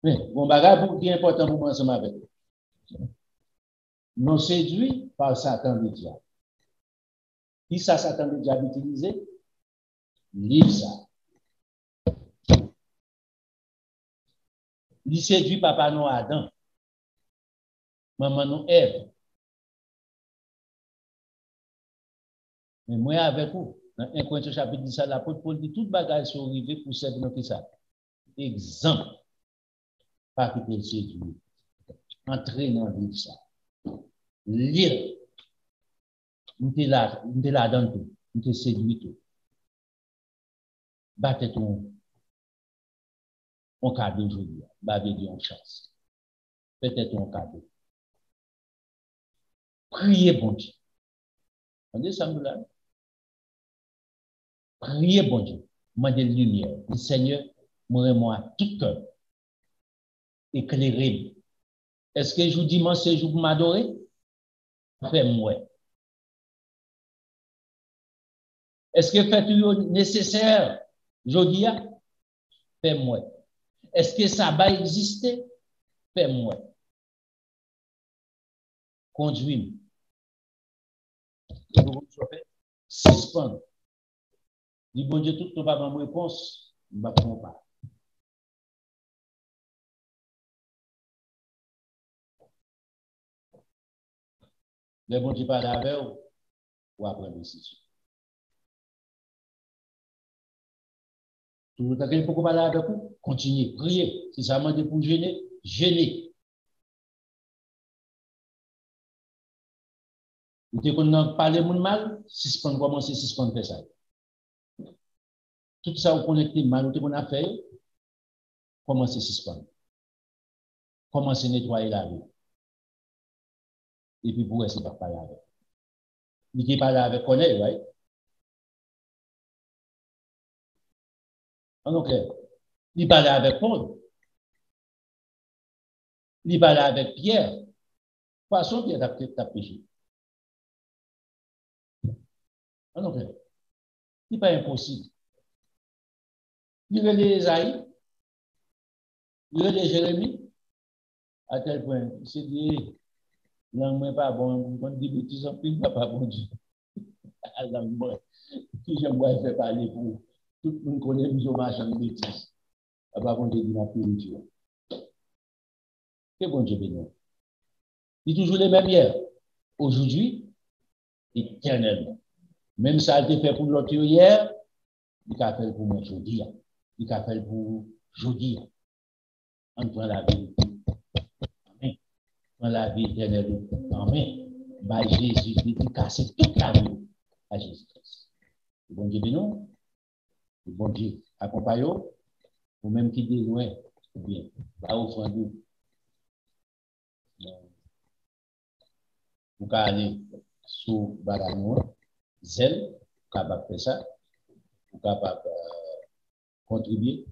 Mais, mon bagage pour qui est important pour moi ensemble avec vous. Nous séduits par Satan le diable. Qui ça Satan le diable utilisé? Livre ça. Il séduit papa nous Adam. Maman nous Ève. Mais moi avec vous, dans 1 Corinthiens chapitre 10, l'apôtre Paul dit tout bagage sont arrivés pour servir notre ça. Exemple. Pas que le séduit. Entrer dans le livre ça. Lire. Nous sommes là dans tout. Nous sommes séduits tout. Battez ton cadeau aujourd'hui. Battez une chance. Peut-être un cadeau. Priez bon Dieu. Entendez ça, là? Priez bon Dieu. Demandez lumière. Le Seigneur, moi tout cœur. Éclairez. Est-ce que je vous dis, moi, c'est jour pour m'adorer? Fais-moi. Est-ce que fait nécessaire, je dis, fais-moi. Est-ce que ça va exister? Fais-moi. Conduis-moi. Suspendre. Dis, bon Dieu, tout ne va pas me réponse, je ne vais pas. Le bon Dieu parle avec vous, ou après une décision. Tout le temps qu'il faut parler avec vous, continuez, priez. Si ça m'a dit pour gêner, gênez. Vous dites qu'on a parlé de mal, suspendre, commencer, suspendre, faire ça. Tout ça, vous connectez mal, vous qu'on a fait, commencez, suspendre. Commencez à nettoyer la vie. Et puis, vous restez pas parler avec. Vous qui parlez avec Corneille, right? En clair, il parlait avec Paul. Il parlait avec Pierre. De toute façon, Pierre a péché. En clair, il n'est pas impossible. Il est Esaïe, il est Jérémie, à tel point, il s'est dit, langue n'est pas bon, on dit bêtises en plus, pas bon Dieu. Langue bonne, qui j'aime bien faire parler pour tout le monde connaît, nous marchons en bêtises. Pas bon Dieu dit ma purité. Que bon Dieu béni. Il est toujours les mêmes hier, aujourd'hui, éternellement. Même ça a été fait pour l'autre hier, il a fait pour moi aujourd'hui. Il a fait pour aujourd'hui. Entre la vie. Amen. Dans la vie éternelle. Amen. Bah, Jésus, il casse toute la vie à Jésus-Christ. Le bon Dieu de nous, le bon Dieu accompagne-nous, ou même qui dit loin, ou bien, là au fond de vous pouvez aller sur Baranou, Zelle, vous capable faire ça, vous capable contribuer,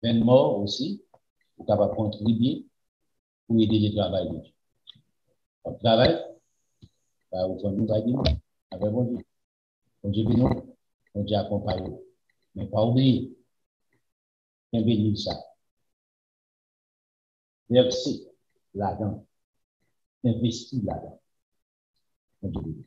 même mort aussi, vous capable contribuer pour aider le travail de Dieu. Le travail, au fond de nous, avec bon Dieu. Bon Dieu bénit, bon Dieu accompagne. Mais pas oublier, bénir ça. Verser là-dedans, investir là-dedans. Bon Dieu bénit.